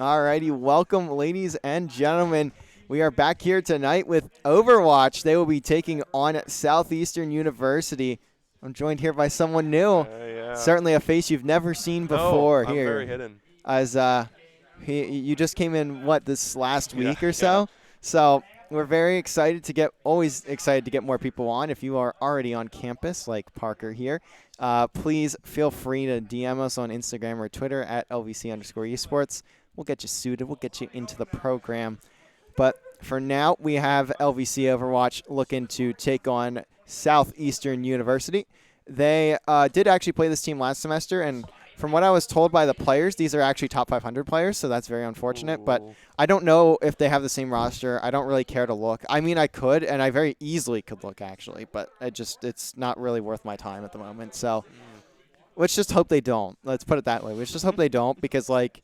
Alrighty, welcome, ladies and gentlemen. We are back here tonight with Overwatch. They will be taking on Southeastern University. I'm joined here by someone new. Yeah. Certainly a face you've never seen before I'm here. very hidden. As you just came in, this last week or so? Yeah. So we're very excited to always excited to get more people on. If you are already on campus, like Parker here, please feel free to DM us on Instagram or Twitter at LVC_esports. We'll get you suited. We'll get you into the program. But for now, we have LVC Overwatch looking to take on Southeastern University. They did actually play this team last semester, and from what I was told by the players, these are actually top 500 players, so that's very unfortunate. Ooh. But I don't know if they have the same roster. I don't really care to look. I mean, I could, and I very easily could look, actually, but it's not really worth my time at the moment. So let's just hope they don't. Let's put it that way. Let's just hope they don't, because, like,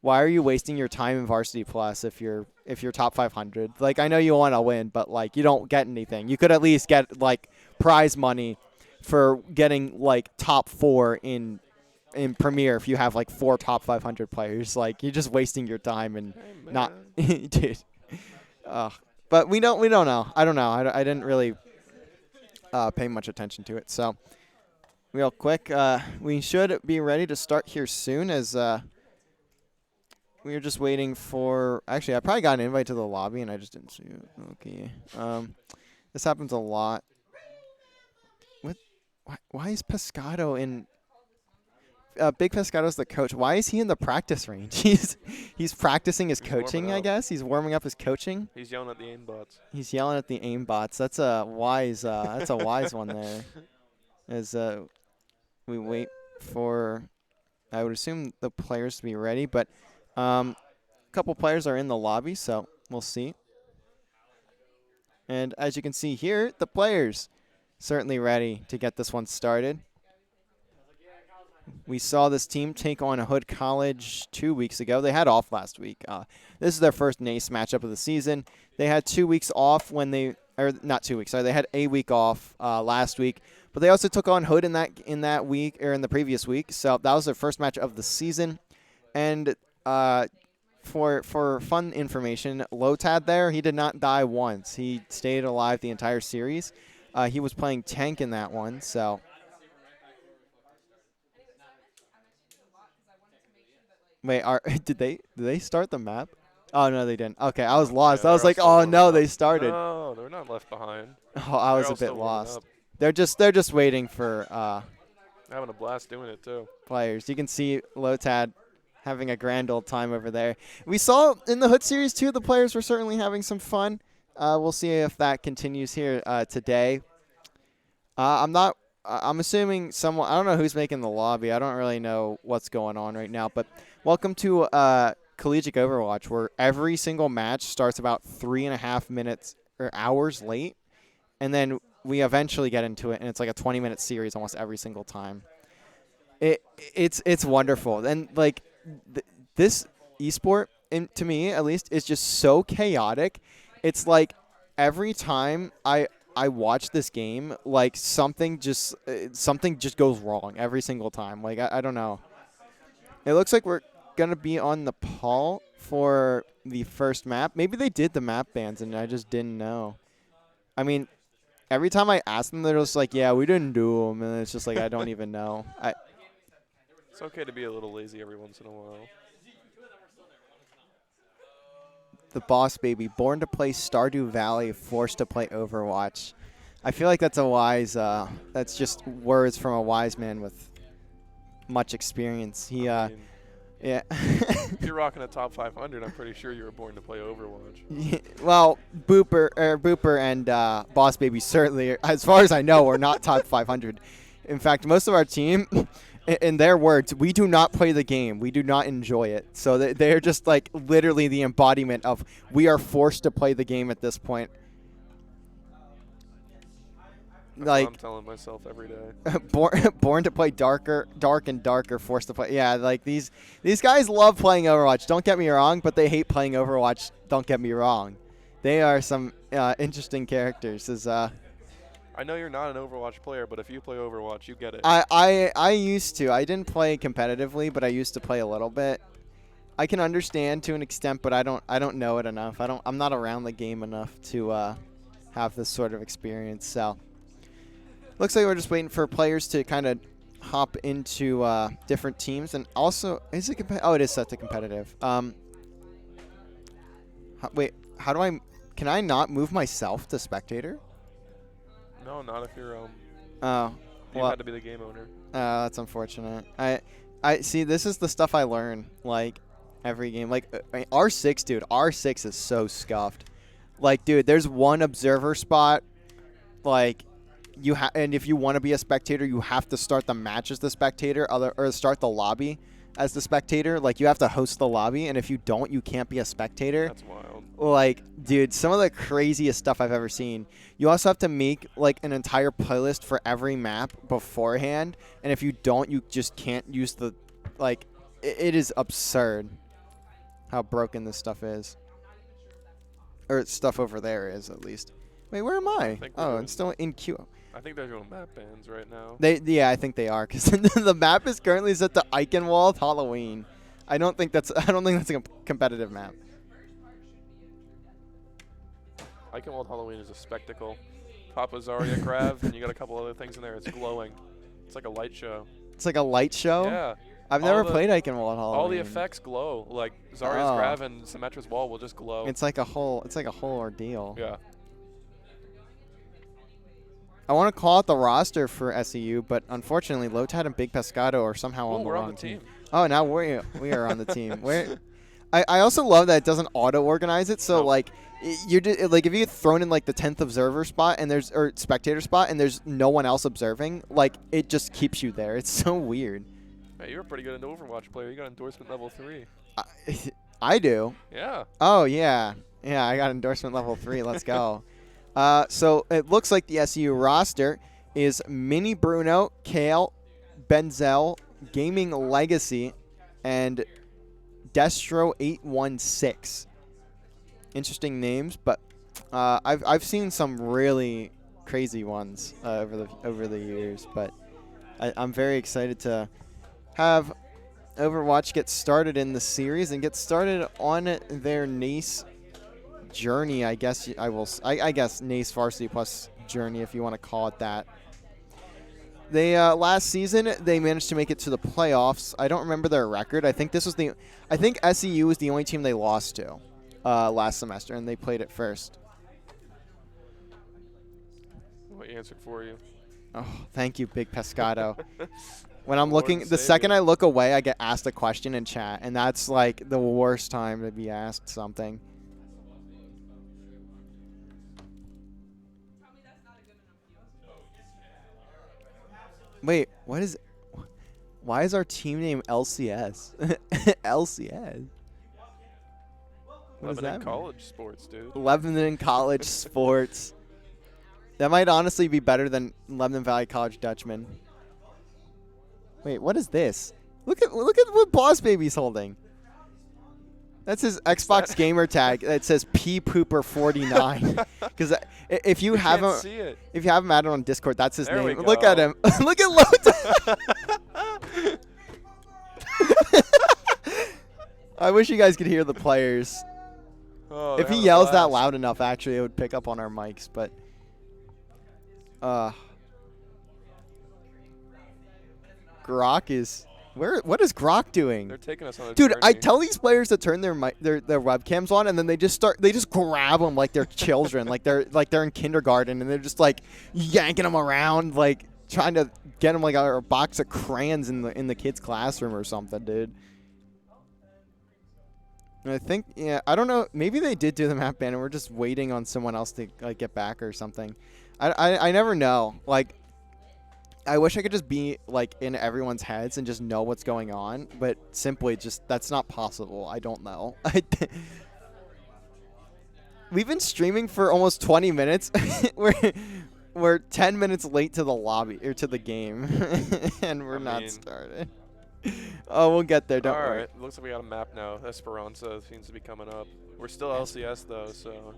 why are you wasting your time in Varsity Plus if you're top 500? Like, I know you want to win, but, like, you don't get anything. You could at least get, like, prize money for getting, like, top 4 in Premier if you have, like, 4 top 500 players. Like, you're just wasting your time and not – dude. But we don't know. I don't know. I didn't really pay much attention to it. So, real quick, we should be ready to start here soon as we were just waiting for – actually, I probably got an invite to the lobby, and I just didn't see it. Okay. This happens a lot. Why is Pescado in Big Pescado's the coach. Why is he in the practice range? He's practicing his coaching, I guess. He's warming up his coaching. He's yelling at the aimbots. He's yelling at the aimbots. That's a wise one there. As we wait for, I would assume, the players to be ready, but a couple players are in the lobby, so we'll see. And as you can see here, the players certainly ready to get this one started. We saw this team take on Hood College 2 weeks ago. They had off last week. This is their first NACE matchup of the season. They had 2 weeks off when they – or not 2 weeks, sorry. They had a week off last week. But they also took on Hood in that week – or in the previous week. So that was their first match of the season. And for fun information, Lotad there, he did not die once. He stayed alive the entire series. He was playing tank in that one, so – wait, did they start the map? Oh, no, they didn't. Okay, I was lost. Yeah, I was like, oh, no, they started. No, they're not left behind. Oh, I was a bit lost. They're just waiting for having a blast doing it, too. Players. You can see Lotad having a grand old time over there. We saw in the Hood series, too, the players were certainly having some fun. We'll see if that continues here today. I'm assuming someone – I don't know who's making the lobby. I don't really know what's going on right now. But welcome to Collegiate Overwatch, where every single match starts about 3.5 minutes or hours late. And then we eventually get into it, and it's like a 20-minute series almost every single time. It's wonderful. And, like, this esport, to me at least, is just so chaotic. It's like every time I watch this game, like something just goes wrong every single time. Like I don't know. It looks like we're gonna be on the Paul for the first map. Maybe they did the map bans and I just didn't know. I mean, every time I ask them, they're just like, "Yeah, we didn't do them," and it's just like I don't even know. It's okay to be a little lazy every once in a while. The boss baby, born to play Stardew Valley, forced to play Overwatch. I feel like that's a wise, that's just words from a wise man with much experience. Yeah. If you're rocking a top 500, I'm pretty sure you were born to play Overwatch. Yeah, well, Booper and Boss Baby certainly, as far as I know, are not top 500. In fact, most of our team, in their words, we do not play the game. We do not enjoy it. So they're just like literally the embodiment of we are forced to play the game at this point. That's like what I'm telling myself every day. born to play dark and darker, forced to play. Yeah, like these guys love playing Overwatch. Don't get me wrong, but they hate playing Overwatch. Don't get me wrong. They are some interesting characters. I know you're not an Overwatch player, but if you play Overwatch, you get it. I used to. I didn't play competitively, but I used to play a little bit. I can understand to an extent, but I don't know it enough. I'm not around the game enough to have this sort of experience. So looks like we're just waiting for players to kind of hop into different teams. And also, is it oh, it is set to competitive. Wait, how do I? Can I not move myself to spectator? No, not if you're Oh, you well, had to be the game owner. that's unfortunate. I see. This is the stuff I learn like every game. Like R6, dude. R6 is so scuffed. Like, dude, there's one observer spot. Like, and if you want to be a spectator, you have to start the match as the spectator, or start the lobby as the spectator. Like, you have to host the lobby, and if you don't, you can't be a spectator. That's wild. Like, dude, some of the craziest stuff I've ever seen. You also have to make like an entire playlist for every map beforehand, and if you don't, you just can't use the, like, it is absurd how broken this stuff is. Or stuff over there is, at least. Wait, where am I? Oh, it's still in queue. I think they're doing map bans right now. Yeah, I think they are, because the map is currently set to Eichenwald Halloween. I don't think that's a competitive map. Eichenwald Halloween is a spectacle. Papa Zarya Grav, and you got a couple other things in there. It's glowing. It's like a light show. It's like a light show? Yeah. I've never played Eichenwald Halloween. All the effects glow. Like Zarya's Grav and Symmetra's wall will just glow. It's like a whole ordeal. Yeah. I want to call out the roster for SEU, but unfortunately, Lotad and Big Pescado are somehow on the wrong team. Oh, now we are on the team. I also love that it doesn't auto-organize it, so like you're like if you get thrown in like the 10th observer spot and or spectator spot and there's no one else observing, like it just keeps you there. It's so weird. Hey, you're a pretty good Overwatch player. You got endorsement level 3. I do. Yeah. Oh yeah, I got endorsement level 3. Let's go. So it looks like the SEU roster is Mini Bruno, Kale, Benzel, Gaming Legacy, and Destro 816. Interesting names, but I've seen some really crazy ones over the years. But I'm very excited to have Overwatch get started in the series and get started on their NACE journey. I guess I guess NACE Varsity Plus journey, if you want to call it that. They last season they managed to make it to the playoffs. I don't remember their record. I think SEU was the only team they lost to last semester, and they played it first. What answered for you? Oh, thank you, Big Pescado. When I'm looking, the second I look away, I get asked a question in chat, and that's like the worst time to be asked something. Wait, why is our team name LCS? LCS? What does that mean? College sports, dude. Lebanon College Sports. That might honestly be better than Lebanon Valley College Dutchman. Wait, what is this? Look at what Boss Baby's holding. That's his Xbox gamer tag. It says P Pooper 49. Because if you have him added on Discord, that's his name. Look at him. Look at Lota. I wish you guys could hear the players. Oh, if he yells that loud enough, actually, it would pick up on our mics. But Grok is. What is Grok doing? They're taking us on a Dude, journey. I tell these players to turn their webcams on, and then they just grab them like they're children, like they're in kindergarten, and they're just like yanking them around, like trying to get them like a box of crayons in the kid's classroom or something, dude. And I think, yeah, I don't know, maybe they did do the map ban, and we're just waiting on someone else to like get back or something. I never know, like. I wish I could just be like in everyone's heads and just know what's going on, but simply just that's not possible. I don't know. We've been streaming for almost 20 minutes. we're 10 minutes late to the lobby or to the game, and we're not started. Oh, we'll get there. Don't worry. All right. Looks like we got a map now. Esperanza seems to be coming up. We're still LCS though, so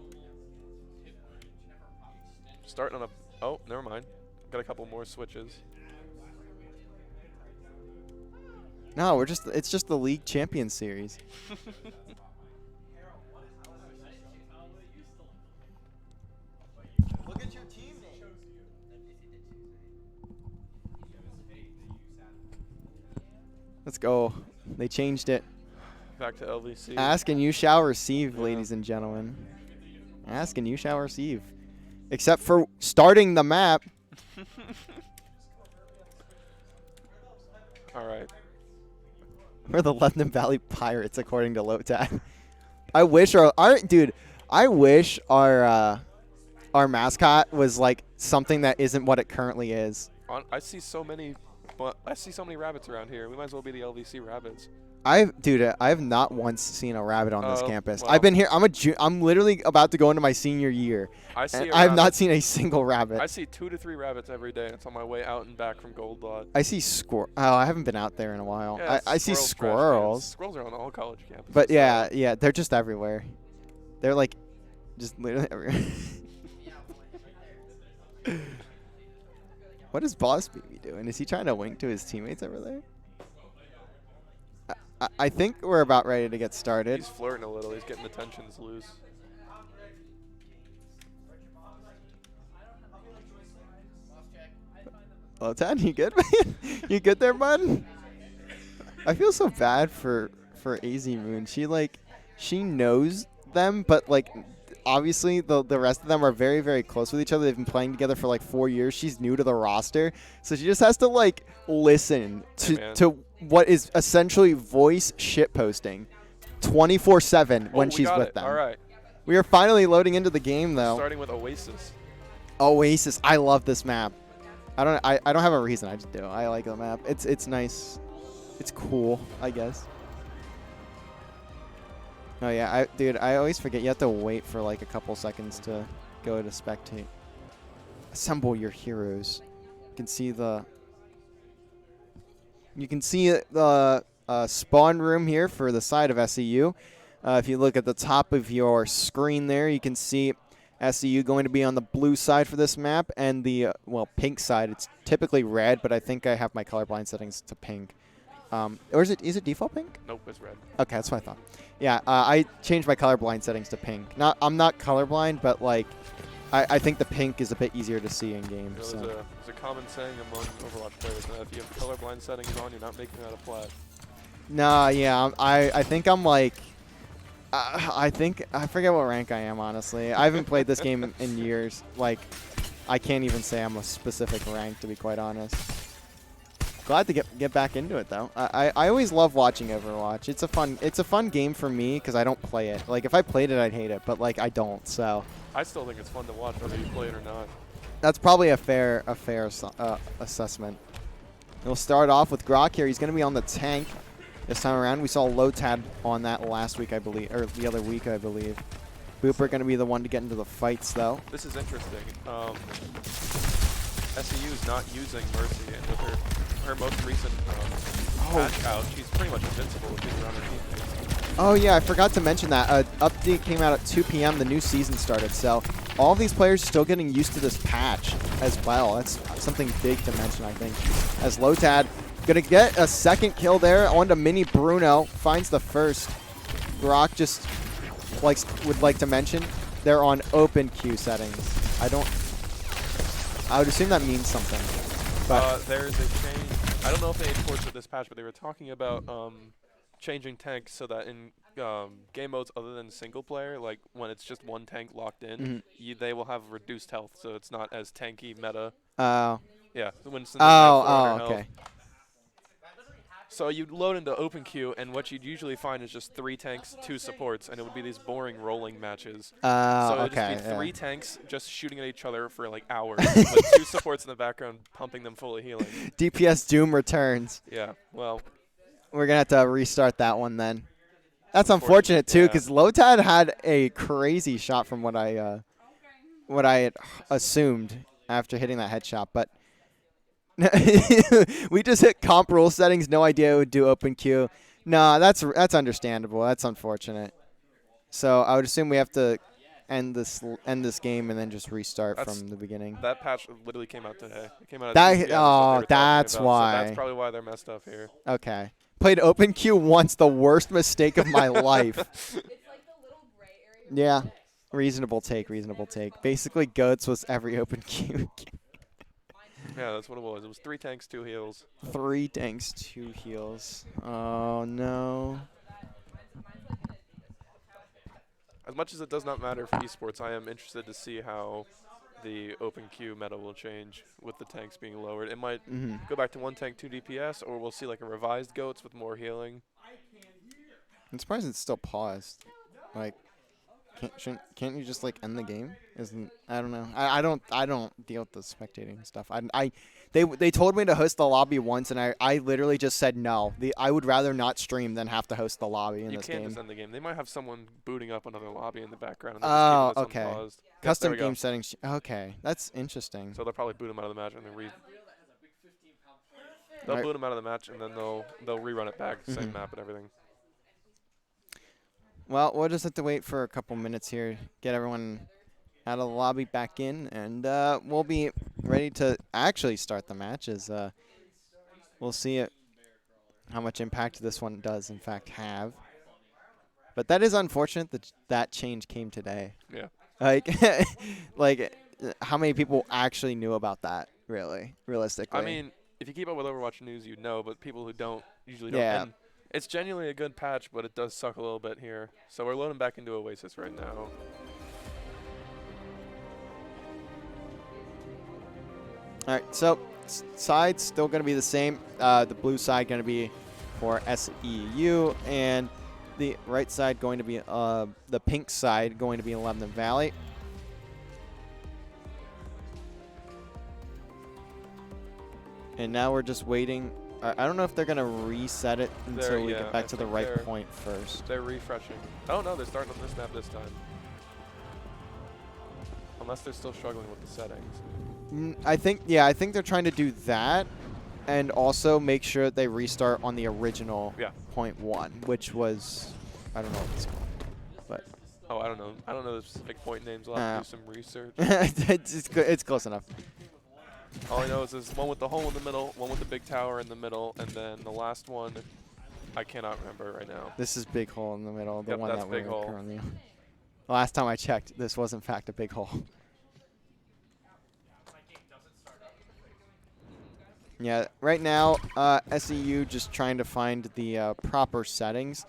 starting on a. Oh, never mind. Got a couple more switches. No, it's just the League Champions Series. Look at your teammate. Let's go. They changed it. Back to LVC. Ask and you shall receive, Yeah. ladies and gentlemen. Ask and you shall receive. Except for starting the map. All right. We're the London Valley Pirates, according to Lotad. I wish our mascot was like something that isn't what it currently is. I see so many rabbits around here. We might as well be the LVC rabbits. I have not once seen a rabbit on this campus. Well, I've been here. I'm literally about to go into my senior year. I have not seen a single rabbit. I see 2 to 3 rabbits every day. It's on my way out and back from Gold Dot. I see squirrel. Oh, I haven't been out there in a while. Yeah, I see squirrels. squirrels. Squirrels are on all college campuses. But yeah, they're just everywhere. They're like, just literally everywhere. What is Boss Baby doing? Is he trying to wink to his teammates over there? I think we're about ready to get started. He's flirting a little. He's getting the tensions loose. Hello, Tad. You good, man? You good there, bud? I feel so bad for AZ Moon. She knows them, but like obviously the rest of them are very, very close with each other. They've been playing together for like 4 years. She's new to the roster, so she just has to like listen to what is essentially voice shitposting 24/7 when she's with them. All right. We are finally loading into the game though. Starting with Oasis. Oasis. I love this map. I don't have a reason. I just do. I like the map. It's nice. It's cool, I guess. Oh yeah, dude, I always forget you have to wait for like a couple seconds to go to spectate. Assemble your heroes. You can see the spawn room here for the side of SEU. If you look at the top of your screen there, you can see SEU going to be on the blue side for this map, and the pink side. It's typically red, but I think I have my colorblind settings to pink. Or is it default pink? Nope, it's red. Okay, that's what I thought. Yeah, I changed my colorblind settings to pink. I'm not colorblind, but like I think the pink is a bit easier to see in game. There's a common saying among Overwatch players that if you have colorblind settings on, you're not making that a plat. Nah, yeah, I think I'm like. I forget what rank I am, honestly. I haven't played this game in years. Like, I can't even say I'm a specific rank, to be quite honest. Glad to get back into it, though. I always love watching Overwatch. It's a fun game for me because I don't play it. Like, if I played it, I'd hate it, but like I don't. So. I still think it's fun to watch whether you play it or not. That's probably a fair assessment. We'll start off with Grok here. He's going to be on the tank. This time around, we saw Lotad on that last week, I believe, or the other week, I believe. Booper going to be the one to get into the fights, though. This is interesting. SEU is not using Mercy, and with her most recent patch out, she's pretty much invincible with being around her teammates. Oh yeah, I forgot to mention that. Update came out at 2 p.m. The new season started, so all of these players are still getting used to this patch as well. That's something big to mention, I think. As Lotad gonna get a second kill there onto Mini Bruno, finds the first. Grok just would like to mention they're on open queue settings. I would assume that means something. But there's a change. I don't know if they enforced it this patch, but they were talking about changing tanks so that in game modes other than single player, like when it's just one tank locked in, they will have reduced health, so it's not as tanky meta. Oh. Yeah. Okay. So you'd load into open queue, and what you'd usually find is just 3 tanks, 2 supports, and it would be these boring rolling matches. So it would just be 3 tanks just shooting at each other for like hours, with 2 supports in the background pumping them full of healing. DPS Doom returns. Yeah, well. We're going to have to restart that one then. That's unfortunate too, because Lotad had a crazy shot from what I had assumed after hitting that headshot, but we just hit comp rule settings. No idea it would do open queue. Nah, that's understandable. That's unfortunate. So I would assume we have to end this game and then just restart from the beginning. That patch literally came out today. It came out. That's why. So that's probably why they're messed up here. Okay, played open queue once. The worst mistake of my life. Yeah. Reasonable take. Reasonable take. Basically, Goats was every open queue. Yeah, that's what it was. It was 3 tanks, 2 heals. 3 tanks, 2 heals. Oh, no. As much as it does not matter for esports, I am interested to see how the open queue meta will change with the tanks being lowered. It might go back to 1 tank, 2 DPS, or we'll see like a revised Goats with more healing. I'm surprised it's still paused. Like, can't you just like end the game? I don't know. I don't deal with the spectating stuff. They told me to host the lobby once, and I literally just said no. I would rather not stream than have to host the lobby in this game. You can't just end the game. They might have someone booting up another lobby in the background. And Oh, just okay. Unpaused. Custom Yes, game settings. Okay, that's interesting. So they'll probably boot them out of the match and then they'll boot them out of the match and then they'll rerun it back, same map and everything. Well, we'll just have to wait for a couple minutes here, get everyone out of the lobby back in, and we'll be ready to actually start the matches. We'll see how much impact this one does, in fact, have. But that is unfortunate that that change came today. Yeah. Like, how many people actually knew about that, realistically? I mean, if you keep up with Overwatch news, you'd know, but people who don't usually don't. Yeah. And it's genuinely a good patch, but it does suck a little bit here. So we're loading back into Oasis right now. All right, so side's still going to be the same. The blue side going to be for SEU, and the right side going to be the pink side going to be Lebanon Valley. And now we're just waiting. I don't know if they're going to reset it until we get back to the right point first. They're refreshing. Oh, no, they're starting on this map this time. Unless they're still struggling with the settings. I think they're trying to do that and also make sure they restart on the original point 1, which was, I don't know what it's called. But oh, I don't know. I don't know the specific point names. I'll have to do some research. it's close enough. All I know is there's one with the hole in the middle, one with the big tower in the middle, and then the last one, I cannot remember right now. This is big hole in the middle, the one that's that we're big hole. currently on. The last time I checked, this was in fact a big hole. Yeah, right now, SEU just trying to find the proper settings.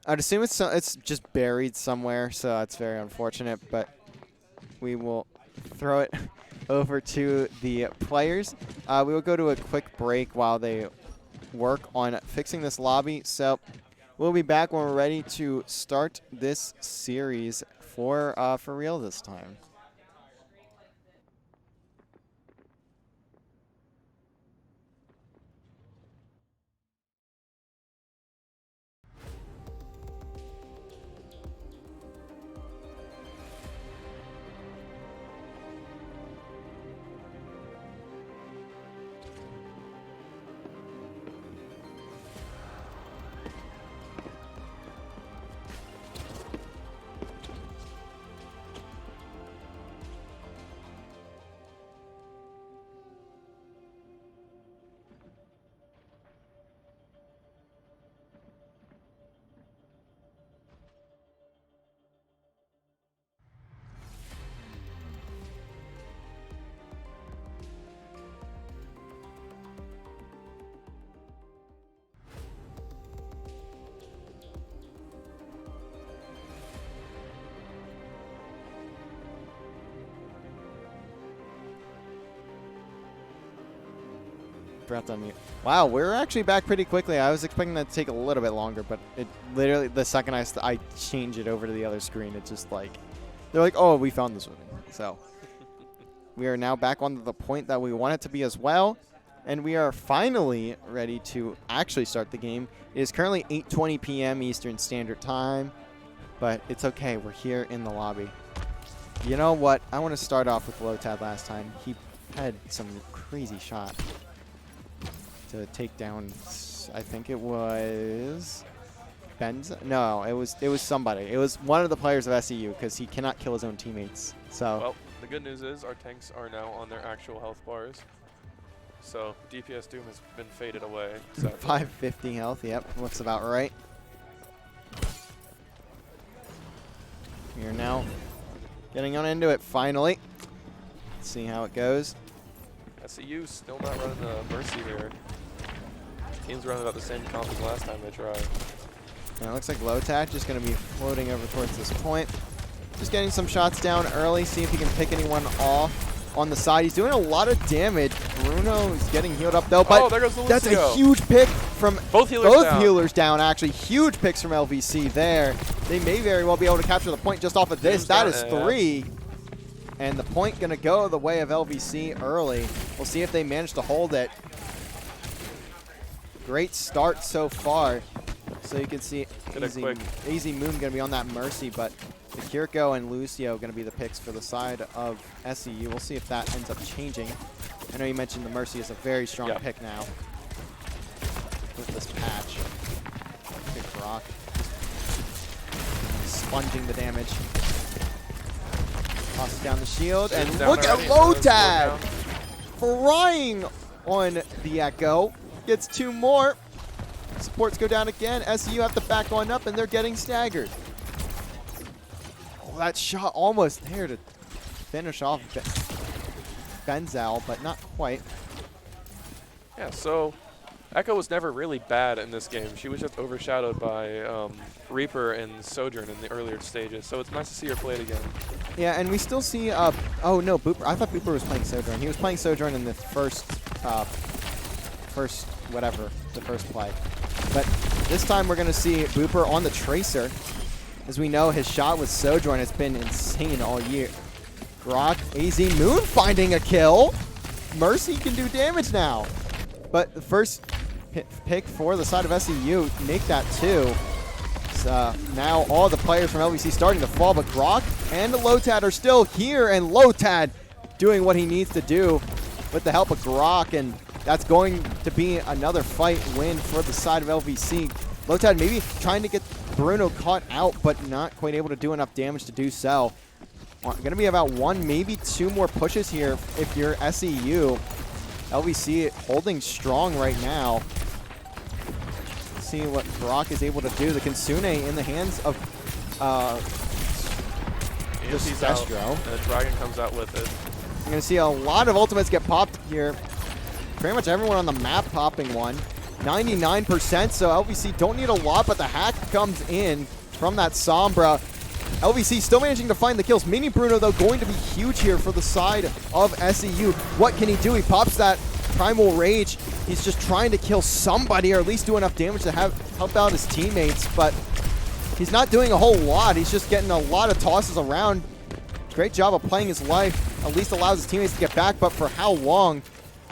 I'd assume it's just buried somewhere, so that's very unfortunate, but we will throw it over to the players. We will go to a quick break while they work on fixing this lobby. So we'll be back when we're ready to start this series for real this time. Breath on mute. Wow, we're actually back pretty quickly. I was expecting that to take a little bit longer, but it literally, the second I change it over to the other screen, it's just like, they're like, oh, we found this one. So we are now back on the point that we want it to be as well, and we are finally ready to actually start the game. It is currently 8:20 p.m. Eastern Standard Time, but it's okay. We're here in the lobby. You know what? I want to start off with Lotad last time. He had some crazy shot to take down, I think it was Benz. No, it was somebody. It was one of the players of SEU because he cannot kill his own teammates. So well, the good news is our tanks are now on their actual health bars. So DPS Doom has been faded away. Sadly. 550 health, yep, looks about right. We are now getting on into it finally. Let's see how it goes. SEU still not running the Mercy here. Team's running about the same comp as last time they tried. And it looks like Lotad just going to be floating over towards this point. Just getting some shots down early, see if he can pick anyone off on the side. He's doing a lot of damage. Bruno is getting healed up though, but there goes the that's Lucio. a huge pick from both healers down. Actually, huge picks from LVC there. They may very well be able to capture the point just off of this. That is 3. And the point going to go the way of LVC early. We'll see if they manage to hold it. Great start so far. So you can see Easy Moon going to be on that Mercy, but the Kiriko and Lucio going to be the picks for the side of SEU. We'll see if that ends up changing. I know you mentioned the Mercy is a very strong pick now with this patch. Big Rock. Sponging the damage. Tosses down the shield, and look at Lotad frying on the Echo. Gets 2 more. Supports go down again. SEU have to back on up, and they're getting staggered. Oh, that shot almost there to finish off Benzel, but not quite. Yeah, so Echo was never really bad in this game. She was just overshadowed by Reaper and Sojourn in the earlier stages, so it's nice to see her play it again. Yeah, and we still see, oh no, Booper. I thought Booper was playing Sojourn. He was playing Sojourn in the first play. But this time we're going to see Booper on the Tracer. As we know, his shot with Sojourn has been insane all year. Grok, AZ Moon finding a kill. Mercy can do damage now. But the first pick for the side of SEU, make that 2. So now all the players from LVC starting to fall, but Grok and Lotad are still here, and Lotad doing what he needs to do with the help of Grok, and that's going to be another fight win for the side of LVC. Lotad maybe trying to get Bruno caught out, but not quite able to do enough damage to do so. Going to be about 1, maybe 2 more pushes here if you're SEU. LVC holding strong right now. Let's see what Grok is able to do. The Kitsune in the hands of just Destro. And the Dragon comes out with it. You're going to see a lot of ultimates get popped here. Pretty much everyone on the map popping one. 99%, so LVC don't need a lot, but the hack comes in from that Sombra. LVC still managing to find the kills. Mini Bruno, though, going to be huge here for the side of SEU. What can he do? He pops that Primal Rage. He's just trying to kill somebody, or at least do enough damage to help out his teammates, but he's not doing a whole lot. He's just getting a lot of tosses around. Great job of playing his life. At least allows his teammates to get back, but for how long?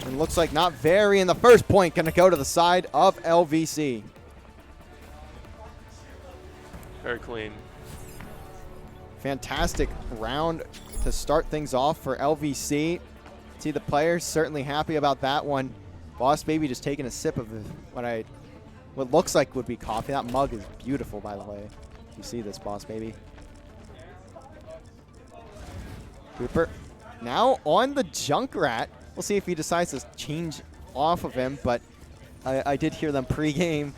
And looks like not very, and the first point going to go to the side of LVC. Very clean. Fantastic round to start things off for LVC. See the players certainly happy about that one. Boss Baby just taking a sip of what looks like would be coffee. That mug is beautiful, by the way. You see this, Boss Baby. Cooper now on the Junkrat. We'll see if he decides to change off of him, but I did hear them pregame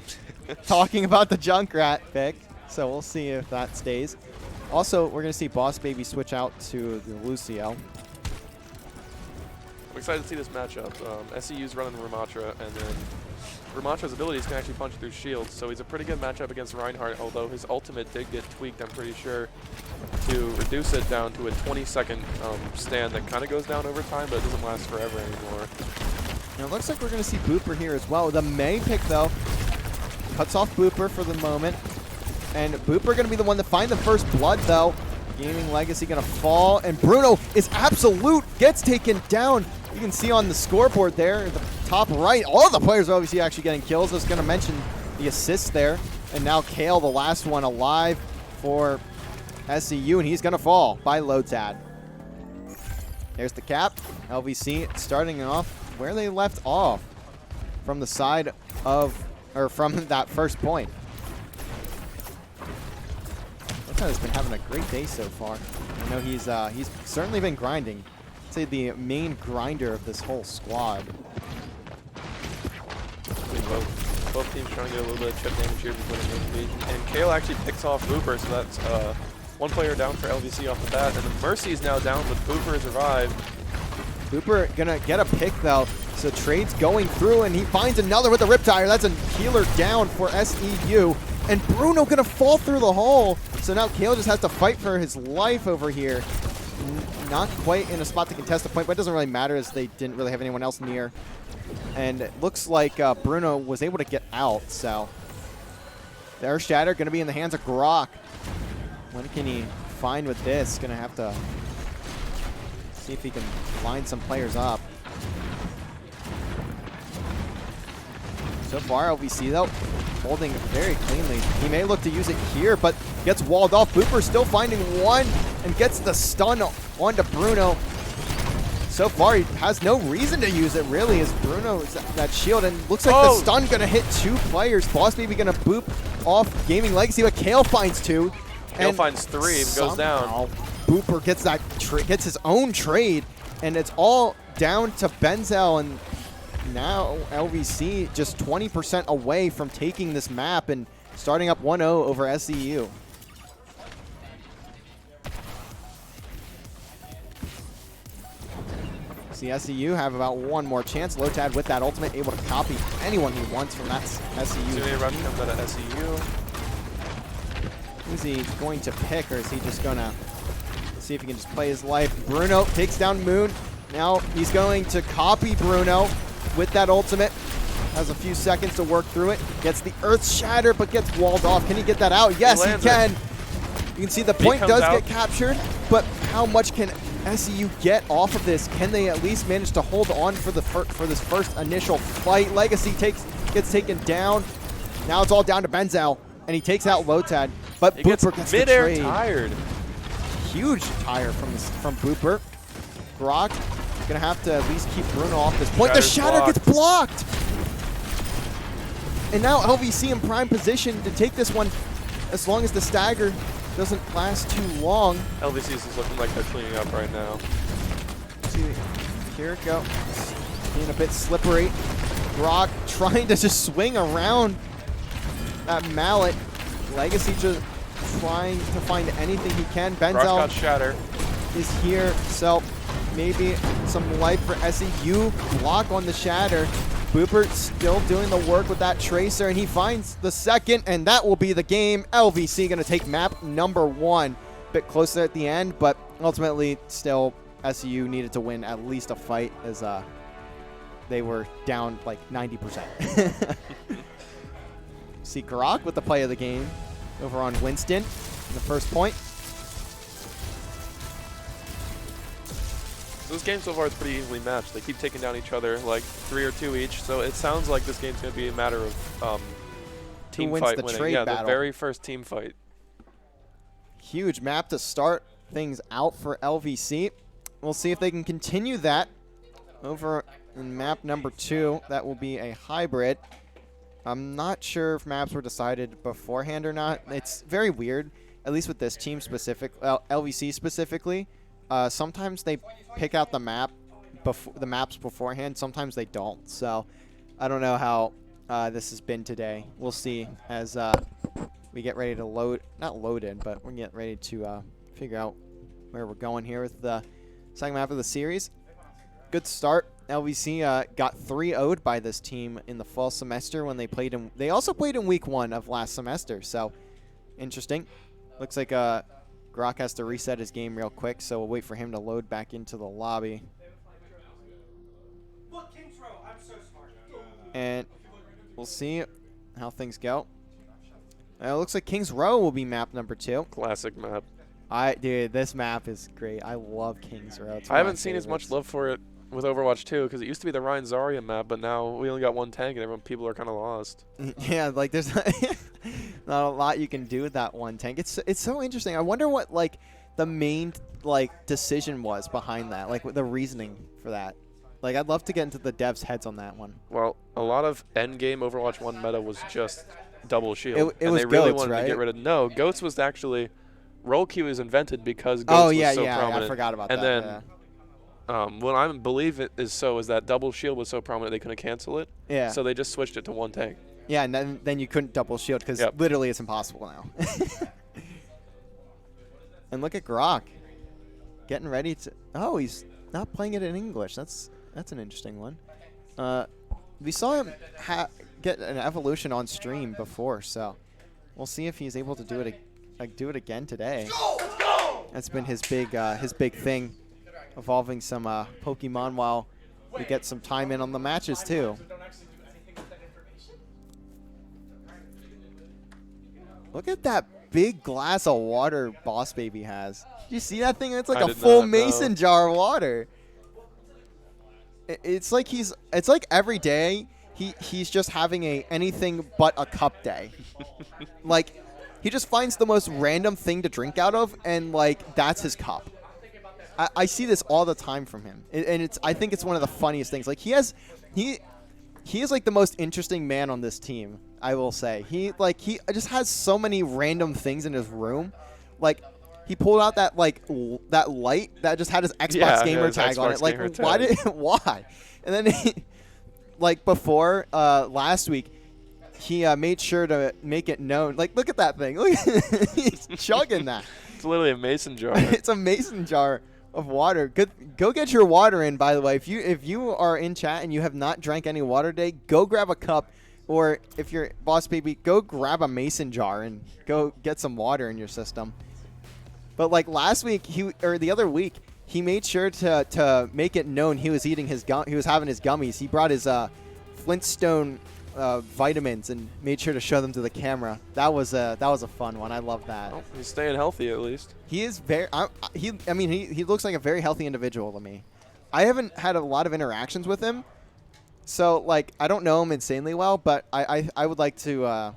talking about the Junkrat pick, so we'll see if that stays. Also, we're going to see Boss Baby switch out to the Lucio. I'm excited to see this matchup. SEU's running Ramatra, and then Ramatra's abilities can actually punch through shields, so he's a pretty good matchup against Reinhardt, although his ultimate did get tweaked, I'm pretty sure, to reduce it down to a 20-second stand that kind of goes down over time, but it doesn't last forever anymore. Now it looks like we're going to see Booper here as well. The May pick, though, cuts off Booper for the moment. And Booper going to be the one to find the first blood, though. Gaming Legacy going to fall. And Bruno is absolute. Gets taken down. You can see on the scoreboard there at the top right, all the players are obviously actually getting kills. I was going to mention the assists there. And now Kale, the last one alive for SEU. And he's going to fall by Lotad. There's the cap. LVC starting off where they left off from the side of, or from that first point. Lotad has been having a great day so far. I know he's certainly been grinding. I'd say the main grinder of this whole squad. Both teams trying to get a little bit of chip damage here before the main lead. And Kale actually picks off Booper, so that's one player down for LVC off the bat. And then Mercy is now down, but Booper has revived. Booper gonna get a pick though. So Trade's going through, and he finds another with the Riptire. That's a healer down for SEU. And Bruno gonna fall through the hole. So now Kale just has to fight for his life over here. Not quite in a spot to contest the point, but it doesn't really matter as they didn't really have anyone else near. And it looks like Bruno was able to get out, so their Shatter gonna be in the hands of Grok. What can he find with this? Gonna have to see if he can line some players up. So far, LVC though, holding very cleanly. He may look to use it here, but gets walled off. Booper still finding one and gets the stun onto Bruno. So far, he has no reason to use it, really, as Bruno is that shield. And looks like the stun going to hit 2 players. Boss Baby going to boop off Gaming Legacy, but Kale finds 2. Kale finds 3 and goes down. Booper gets that gets his own trade, and it's all down to Benzel. And now LVC just 20% away from taking this map and starting up 1-0 over SEU. See, SEU have about 1 more chance. Lotad with that ultimate, able to copy anyone he wants from that SEU. Run comes out of SEU. Is he going to pick, or is he just going to see if he can just play his life? Bruno takes down Moon. Now he's going to copy Bruno with that ultimate. Has a few seconds to work through it. Gets the Earth Shatter, but gets walled off. Can he get that out? Yes, he can. You can see the point does get captured, but how much can SEU get off of this? Can they at least manage to hold on for this first initial fight? Legacy gets taken down. Now it's all down to Benzel, and he takes out Lotad. But Booper gets mid-air the trade. tired. Huge tire from Booper. Grok gonna have to at least keep Bruno off this point. The Shatter gets blocked. And now LVC in prime position to take this one as long as the stagger doesn't last too long. LVC is looking like they're cleaning up right now. See, here it goes. Being a bit slippery. Grok trying to just swing around that mallet. Legacy just trying to find anything he can. Benzel Shatter is here, so maybe some life for SEU. Block on the Shatter. Booper still doing the work with that Tracer, and he finds the second, and that will be the game. LVC going to take map number 1. Bit closer at the end, but ultimately still SEU needed to win at least a fight as they were down like 90%. See Grok with the play of the game over on Winston in the first point. This game so far is pretty evenly matched. They keep taking down each other, like 3 or 2 each. So it sounds like this game's going to be a matter of team fight winning. Yeah, the very first team fight. Huge map to start things out for LVC. We'll see if they can continue that over in map number 2. That will be a hybrid. I'm not sure if maps were decided beforehand or not. It's very weird, at least with this team specific, LVC specifically. Sometimes they pick out the maps beforehand. Sometimes they don't. So I don't know how this has been today. We'll see as we get ready to not load in, but we're getting ready to figure out where we're going here with the second map of the series. Good start. LVC got 3-0'd by this team in the fall semester when they played in. They also played in week 1 of last semester. So interesting. Looks like Grok has to reset his game real quick, so we'll wait for him to load back into the lobby. And we'll see how things go. It looks like Kings Row will be map number 2. Classic map. Dude, this map is great. I love Kings Row. I haven't seen as much love for it with Overwatch 2 because it used to be the Ryan Zarya map, but now we only got 1 tank and people are kind of lost. Yeah, like there's not a lot you can do with that 1 tank. It's so interesting. I wonder what like the main like decision was behind that, like the reasoning for that. Like I'd love to get into the devs' heads on that one. Well, a lot of end game Overwatch 1 meta was just double shield, it and was they really goats, wanted right? to get rid of. No, goats was actually roll queue was invented because goats was so prominent. I forgot about and that. And then what I believe it is that double shield was so prominent they couldn't cancel it. Yeah. So they just switched it to 1 tank. Yeah, and then you couldn't double shield because literally it's impossible now. And look at Grok getting ready to. Oh, he's not playing it in English. That's an interesting one. We saw him get an evolution on stream before, so we'll see if he's able to do it again today. That's been his big thing, evolving some Pokemon while we get some time in on the matches too. Look at that big glass of water Boss Baby has. Did you see that thing? It's like a full mason jar of water. It's like every day he's just having anything but a cup day. Like he just finds the most random thing to drink out of, and like that's his cup. I see this all the time from him, and I think it's one of the funniest things. Like he is like the most interesting man on this team, I will say. He just has so many random things in his room. Like he pulled out that that light that just had his Xbox gamer tag on it. Like why? And then like before last week, he made sure to make it known. Like look at that thing. Look, he's chugging that. It's literally a mason jar. It's a mason jar of water. Go get your water in, by the way. If you are in chat and you have not drank any water today, go grab a cup, or if you're Boss Baby, go grab a mason jar and go get some water in your system. But like last week, or the other week, he made sure to make it known he was eating he was having his gummies. He brought his Flintstone vitamins and made sure to show them to the camera. That was a fun one. I love that. Well, he's staying healthy at least. He is very. He looks like a very healthy individual to me. I haven't had a lot of interactions with him, so like I don't know him insanely well. But I would like to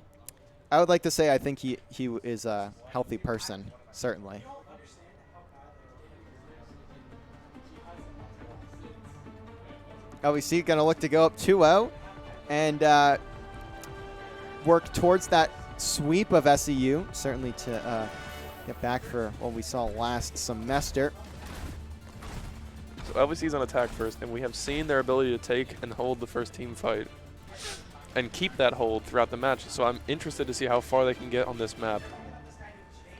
say I think he is a healthy person, certainly. LVC gonna look to go up 2-0. And work towards that sweep of SEU, certainly to get back for what we saw last semester. So LVC's on attack first, and we have seen their ability to take and hold the first team fight and keep that hold throughout the match. So I'm interested to see how far they can get on this map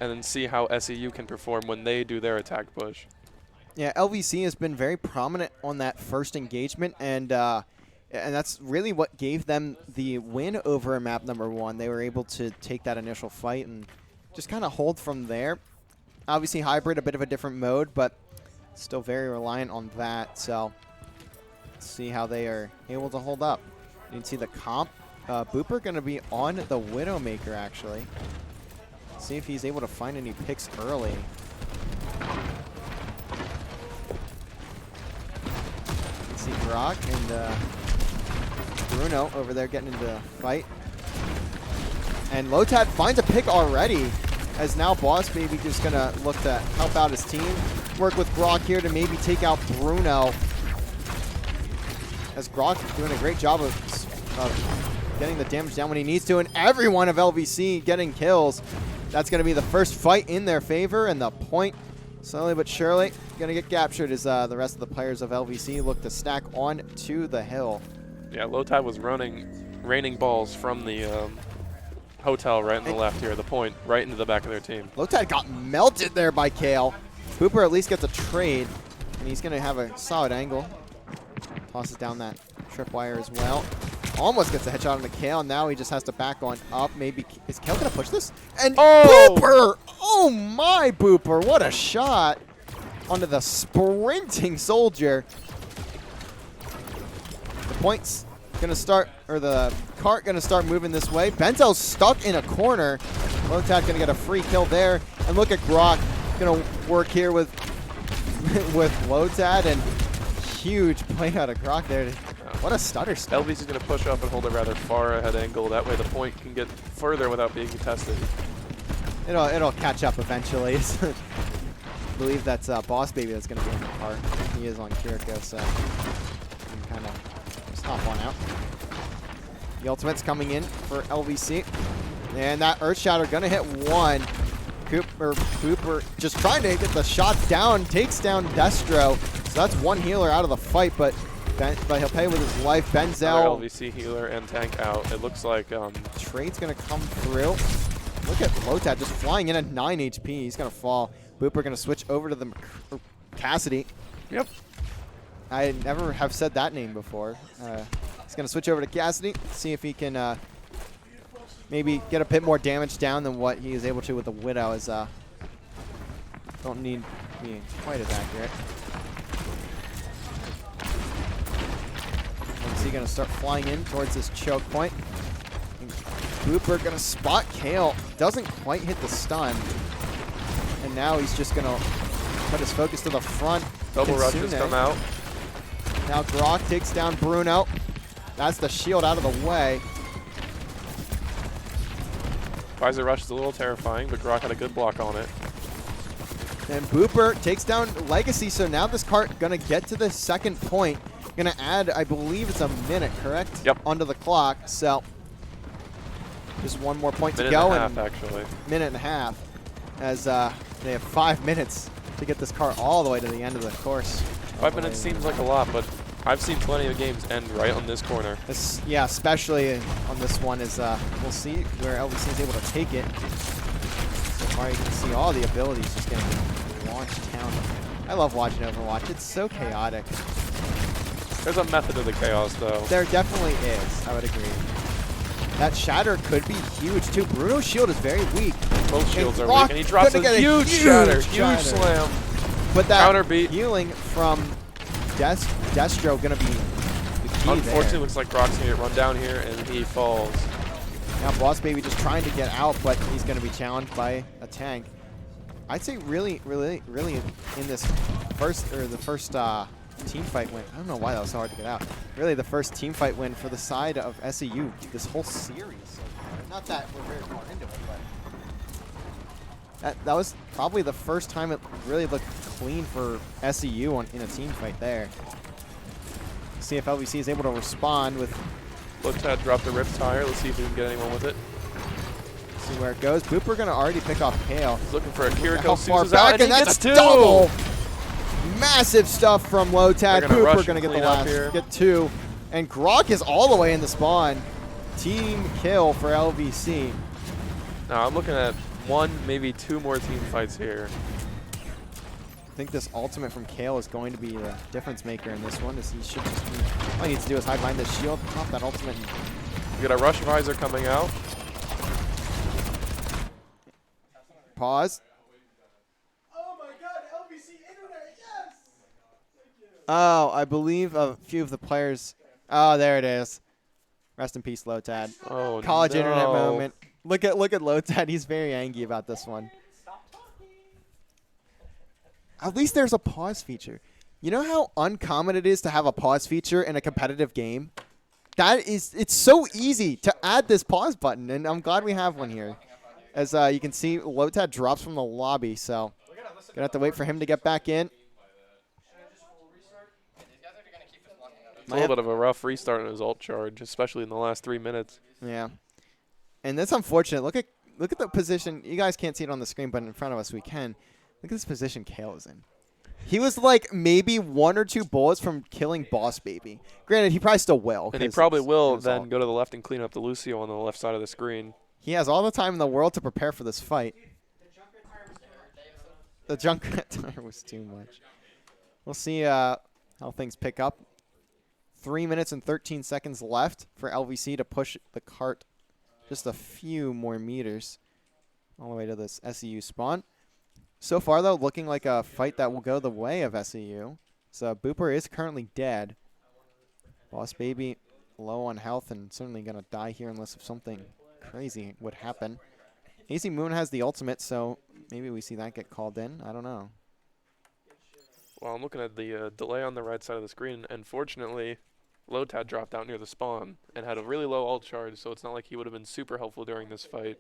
and then see how SEU can perform when they do their attack push. Yeah, LVC has been very prominent on that first engagement, and that's really what gave them the win over map number 1. They were able to take that initial fight and just kind of hold from there. Obviously, hybrid, a bit of a different mode, but still very reliant on that. So let's see how they are able to hold up. You can see the comp. Booper going to be on the Widowmaker, actually. Let's see if he's able to find any picks early. Let's see Grok and Bruno over there getting into the fight. And Lotad finds a pick already, as now Boss Baby just going to look to help out his team. Work with Grok here to maybe take out Bruno. As Grok doing a great job of getting the damage down when he needs to. And everyone of LVC getting kills. That's going to be the first fight in their favor. And the point, slowly but surely, going to get captured as the rest of the players of LVC look to stack on to the hill. Yeah, Lotad was raining balls from the hotel right on the left here, the point, right into the back of their team. Lotad got melted there by Kale. Booper at least gets a trade, and he's going to have a solid angle. Tosses down that tripwire as well. Almost gets a headshot on the Kale. Now he just has to back on up. Maybe is Kale going to push this? And Booper! Oh my, Booper! What a shot onto the sprinting soldier. The point's going to start, or the cart going to start moving this way. Bentel's stuck in a corner. Lotad going to get a free kill there. And look at Grok going to work here with Lotad, and huge play out of Grok there. What a stutter step. LVC is going to push up and hold a rather far ahead angle. That way the point can get further without being contested. It'll catch up eventually. I believe that's Boss Baby that's going to be in the cart. He is on Kiriko, so you can kind of just hop on out. The ultimate's coming in for LVC. And that Earth Shatter going to hit one. Cooper just trying to get the shots down, takes down Destro. So that's one healer out of the fight, but but he'll pay with his life. Another Benzel. LVC healer and tank out. It looks like Trade's going to come through. Look at Lotad just flying in at 9 HP. He's going to fall. Booper going to switch over to the Cassidy. Yep. I never have said that name before. He's going to switch over to Cassidy, see if he can maybe get a bit more damage down than what he is able to with the Widow. As don't need being quite as accurate. Is he going to start flying in towards this choke point? And Booper going to spot Kale. Doesn't quite hit the stun. And now he's just going to put his focus to the front. Double rush has come out. Now Grok takes down Bruno. That's the shield out of the way. Visor rush is a little terrifying, but Grok had a good block on it. And Booper takes down Legacy, so now this cart going to get to the second point. Going to add, I believe it's a minute, correct? Yep. Onto the clock, so just one more point to Minute go. And a half, actually. Minute and a half, as they have 5 minutes to get this cart all the way to the end of the course. 5 minutes seems like a lot, but I've seen plenty of games end right on this corner. Yeah, especially on this one, is we'll see where LVC is able to take it. So far, you can see all the abilities just getting launched down. I love watching Overwatch. It's so chaotic. There's a method to the chaos, though. There definitely is. I would agree. That shatter could be huge, too. Bruno's shield is very weak. Both shields are weak, and he drops a huge shatter. Huge slam. But that counter beat. Healing from Destro going to be the key. Unfortunately, there. looks like Grok's going to get run down here, and he falls. Now Boss Baby just trying to get out, but he's going to be challenged by a tank. I'd say really in this first team fight win. I don't know why that was so hard to get out. Really, the first team fight win for the side of SEU this whole series. Not that we're very far into it, but that was probably the first time it really looked clean for SEU in a team fight there. See if LVC is able to respond with. Lotad dropped the Rift tire. Let's see if we can get anyone with it. See where it goes. Booper going to already pick off Kale. He's looking for a Kiriko. How far Suzu's back, out, and he that's gets two. double. Massive stuff from Lotad. Booper going to get the last, get two. And Grok is all the way in the spawn. Team kill for LVC. Now I'm looking at one, maybe two more team fights here. I think this ultimate from Kale is going to be the difference maker in this one. As he should just be, all he needs to do is hide behind the shield, pop that ultimate. We got a Rush Visor coming out. Pause. Oh my god, LVC Internet, yes! Thank you. Oh, I believe a few of the players. Oh, there it is. Rest in peace, Lotad. Oh, College no. internet moment. Look at Lotad. He's very angry about this one. At least there's a pause feature. You know how uncommon it is to have a pause feature in a competitive game? It's so easy to add this pause button, and I'm glad we have one here. As you can see, Lotad drops from the lobby, so gonna have to wait for him to get back in. It's a little bit of a rough restart on his ult charge, especially in the last 3 minutes. Yeah, and that's unfortunate. Look at the position. You guys can't see it on the screen, but in front of us we can. Look at this position Kale is in. He was like maybe 1 or 2 bullets from killing Boss Baby. Granted, he probably still will. And he probably will then go to the left and clean up the Lucio on the left side of the screen. He has all the time in the world to prepare for this fight. The Junkrat tire was too much. We'll see how things pick up. 3 minutes and 13 seconds left for LVC to push the cart just a few more meters all the way to this SEU spawn. So far, though, looking like a fight that will go the way of SEU. So Booper is currently dead. Boss Baby low on health and certainly going to die here unless if something crazy would happen. AZ Moon has the ultimate, so maybe we see that get called in. I don't know. Well, I'm looking at the delay on the right side of the screen, and fortunately, Lotad dropped out near the spawn and had a really low ult charge, so it's not like he would have been super helpful during this fight.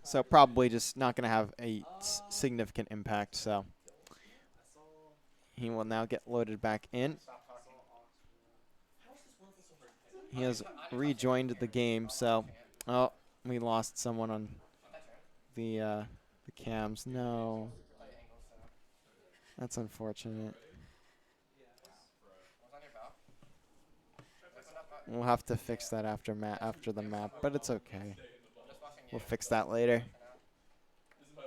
So probably just not going to have a significant impact, so he will now get loaded back in. He has rejoined the game, so we lost someone on the cams. No. That's unfortunate. We'll have to fix that after the map, but it's okay. We'll fix that later. All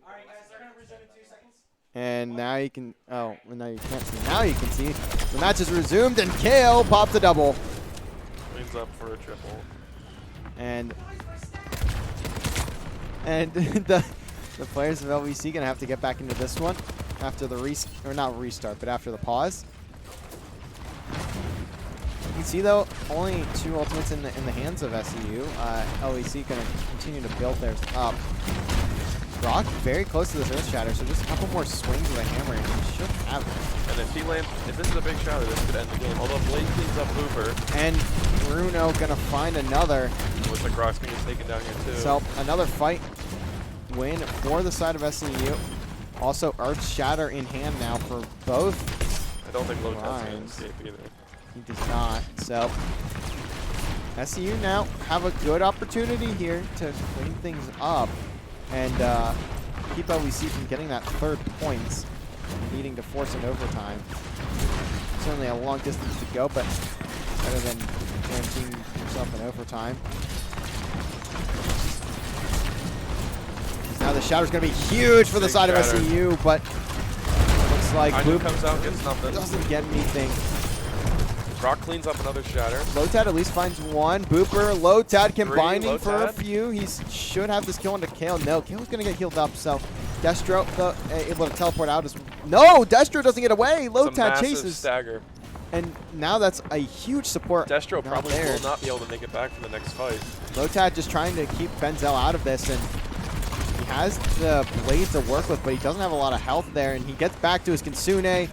right, guys, they're gonna resume in 2 seconds. And now you can. Oh, well, now you can't see. Now you can see. The match is resumed, and Kale pops a double. Cleans up for a triple. And the players of LVC gonna have to get back into this one after the not restart, but after the pause. You can see though, only 2 ultimates in the hands of SEU. LVC gonna continue to build theirs up. Brock very close to this Earth Shatter, so just a couple more swings with a hammer and he should have it. And if this is a big shatter, this could end the game. Although Blade cleans up Hoover. And Bruno gonna find another. Looks like Rock's gonna get taken down here too. So another fight win for the side of SEU. Also Earth Shatter in hand now for both. I don't think Low-Tat's gonna escape either. He does not. So SEU now have a good opportunity here to clean things up and keep LVC from getting that 3rd points, needing to force an overtime. Certainly a long distance to go, but better than guaranteeing yourself an overtime. Now the Shatter's going to be huge for the side of SEU, but looks like Boop comes out, gets nothing. Doesn't get anything. Rock cleans up another shatter. Low-Tad at least finds one. Booper, Low-Tad combining for a Low-Tad. few. He should have this kill into Kale. No, Kale's going to get healed up, so Destro able to teleport out. No, Destro doesn't get away. Low-Tad chases. Stagger. And now that's a huge support. Destro probably there. will not be able to make it back for the next fight. Low-Tad just trying to keep Benzel out of this, and he has the blade to work with, but he doesn't have a lot of health there, and he gets back to his Kitsune, and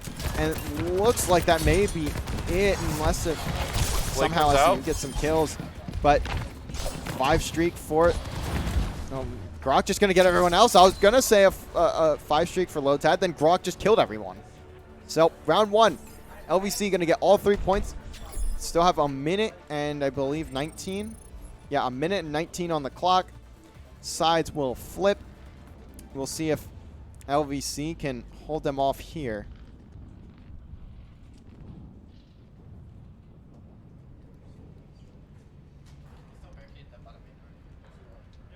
it looks like that may be it, unless if somehow SEU gets some kills. But 5 streak for it. Grok just going to get everyone else. I was going to say a 5 streak for Low-Tad, then Grok just killed everyone. So round 1, LVC going to get all 3 points. Still have a minute and I believe 19. Yeah, a minute and 19 on the clock. Sides will flip. We'll see if LVC can hold them off here.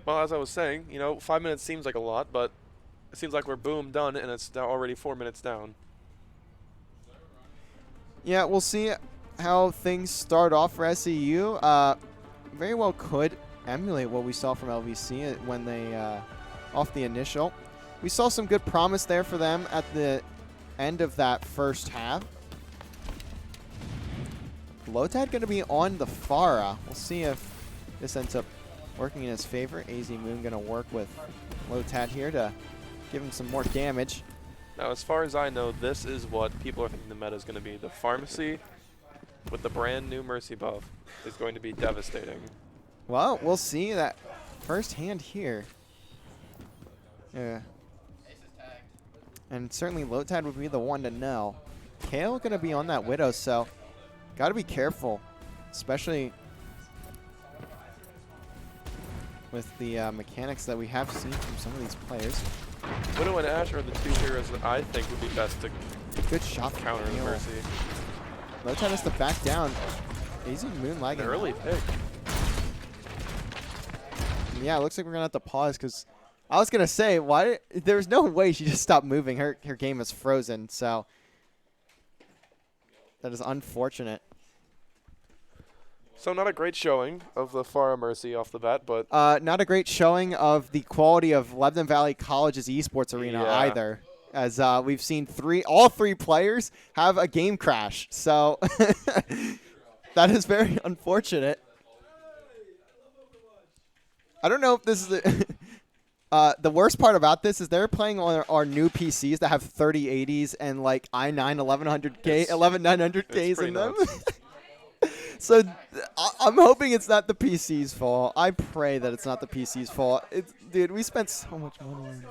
Well, as I was saying, 5 minutes seems like a lot, but it seems like we're boom done, and it's now already 4 minutes down. Yeah, we'll see how things start off for SEU. Very well could emulate what we saw from LVC when they off the initial. We saw some good promise there for them at the end of that first half. Low-Tad going to be on the Pharah. We'll see if this ends up working in his favor. AZ Moon going to work with Low-Tad here to give him some more damage. Now, as far as I know, this is what people are thinking the meta is going to be. The Pharmacy with the brand new Mercy buff is going to be devastating. Well, we'll see that firsthand here. Yeah. And certainly Low-Tad would be the one to know. Kale going to be on that Widow, so got to be careful, especially with the mechanics that we have seen from some of these players. Widow and Ashe are the 2 heroes that I think would be best to Good shot counter the Mercy. Low-Tad has to back down. AZ Moon lagging. An early pick. Yeah, it looks like we're going to have to pause because I was going to say, there's no way she just stopped moving. Her game is frozen, so that is unfortunate. So not a great showing of the Pharah Mercy off the bat, but not a great showing of the quality of Lebanon Valley College's esports arena either, as we've seen all three players have a game crash. So that is very unfortunate. I don't know if this is the worst part about this is they're playing on our new PCs that have 3080s and like i9 1100K, 11900Ks in them. So I'm hoping it's not the PC's fault. I pray that it's not the PC's fault. Dude, we spent so much money on it.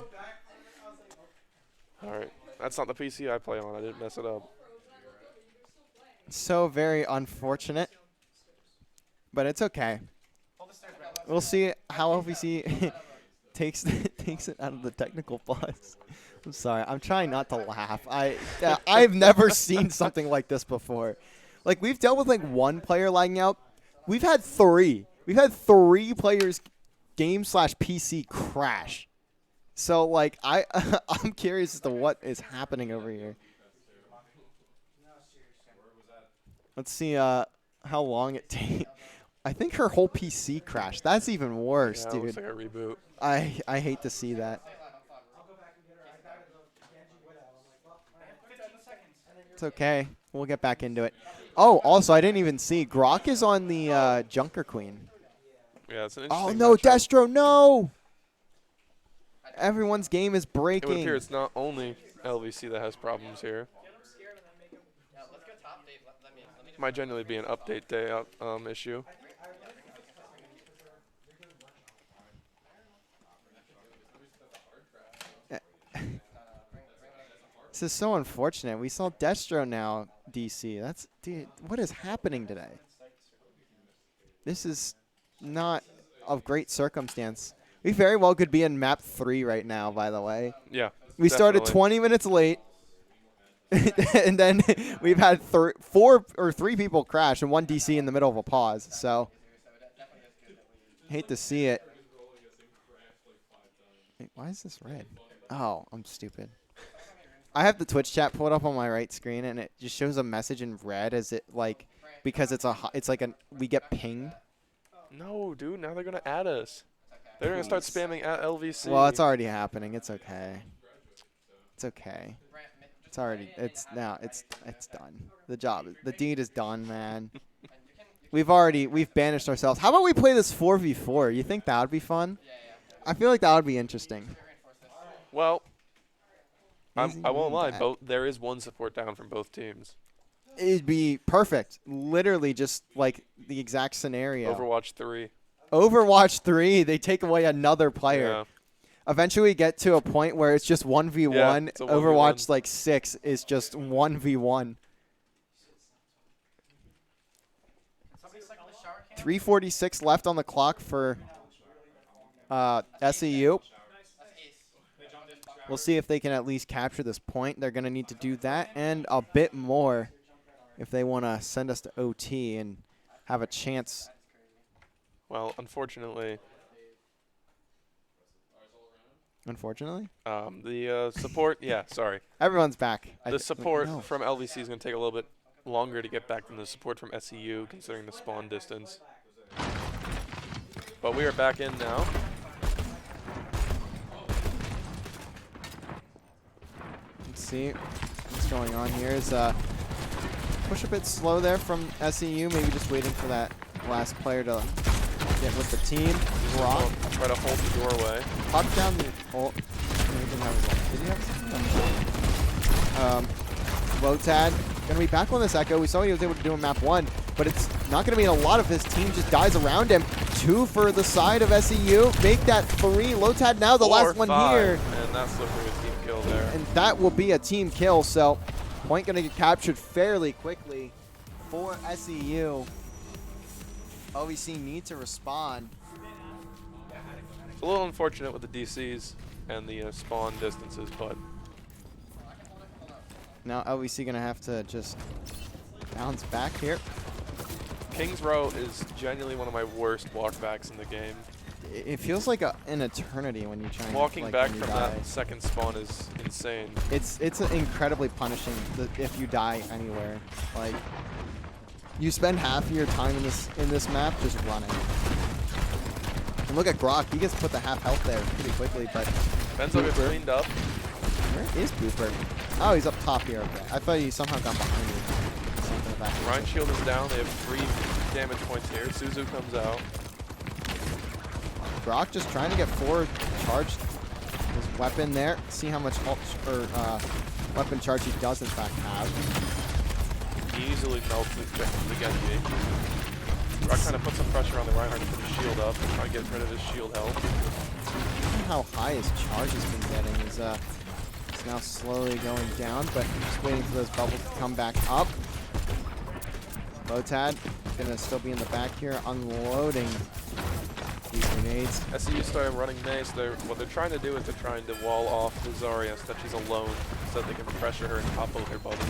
All right, that's not the PC I play on. I didn't mess it up. So very unfortunate, but it's okay. We'll see how LVC takes Takes it out of the technical pause. I'm sorry. I'm trying not to laugh. I've never seen something like this before. Like, we've dealt with, like, one player lagging out. We've had 3. We've had 3 players game/PC crash. So, like, I'm curious as to what is happening over here. Let's see how long it takes. I think her whole PC crashed. That's even worse, Yeah, dude. looks like a reboot. I hate to see that. It's okay. We'll get back into it. Oh, also, I didn't even see. Grok is on the Junker Queen. Yeah, it's an Oh, interesting no, matchup. Destro, no! Everyone's game is It would breaking. appear it's not only LVC that has problems here. Might generally be an update day issue. This is so unfortunate. We saw Destro now, DC. Dude, what is happening today? This is not of great circumstance. We very well could be in map 3 right now, by the way. Yeah. We started definitely. 20 minutes late. And then we've had 4 or 3 people crash and 1 DC in the middle of a pause. So, hate to see it. Wait, why is this red? Oh, I'm stupid. I have the Twitch chat pulled up on my right screen, and it just shows a message in red as it, like, because it's like we get pinged. No, dude. Now they're gonna add us. They're gonna start spamming at LVC. Well, it's already happening. It's okay. It's okay. It's done. The deed is done, man. We've banished ourselves. How about we play this 4v4? You think that would be fun? I feel like that would be interesting. Well, I Easy won't lie. that. There is one support down from both teams. It'd be perfect. Literally just like the exact scenario. Overwatch 3. Overwatch 3, they take away another player. Yeah. Eventually we get to a point where it's just 1v1. Yeah, it's a 1v1. Overwatch like 6 is just 1v1. 3:46 left on the clock for SEU. We'll see if they can at least capture this point. They're going to need to do that and a bit more if they want to send us to OT and have a chance. Well, unfortunately, the support. Yeah, sorry. Everyone's back. The support no. from LVC is going to take a little bit longer to get back than the support from SEU, considering the spawn distance. But we are back in now. Let's see what's going on here. Is push a bit slow there from SEU. Maybe just waiting for that last player to get with the team. Rock. Try to hold the doorway. Pop down the ult. Did he have something? Lotad gonna be back on this Echo. We saw what he was able to do in map 1, but it's not gonna mean a lot if his team just dies around him. 2 for the side of SEU. Make that 3. Lotad now the last one 4-5, here. And that's looking like a team kill there. And that will be a team kill, so point gonna get captured fairly quickly for SEU. LVC need to respond. It's a little unfortunate with the DCs and the spawn distances, but Now LVC gonna have to just bounce back here. King's Row is genuinely one of my worst walkbacks in the game. It feels like an eternity when you try and Walking like, back when you from die. that second spawn is insane. It's incredibly punishing if you die anywhere. Like you spend half of your time in this map just running. And look at Grok, he gets put the half health there pretty quickly, but Benzo gets cleaned up. where is Booper? Oh, he's up top here. Okay. I thought he somehow got behind me. Something about that. Ryan Shield is down. They have 3 damage points here. Suzu comes out. Grok just trying to get forward charged his weapon there. See how much weapon charge he does in fact have. Easily melts the Genji. Grok trying to put some pressure on the Reinhardt to put his shield up and try to get rid of his shield health. Look at how high his charge has been getting. He's now slowly going down, but just waiting for those bubbles to come back up. Lotad gonna still be in the back here, unloading these grenades. SEU started running NACE. What they're trying to do is they're trying to wall off the Zarya so that she's alone so that they can pressure her and topple her bubbles.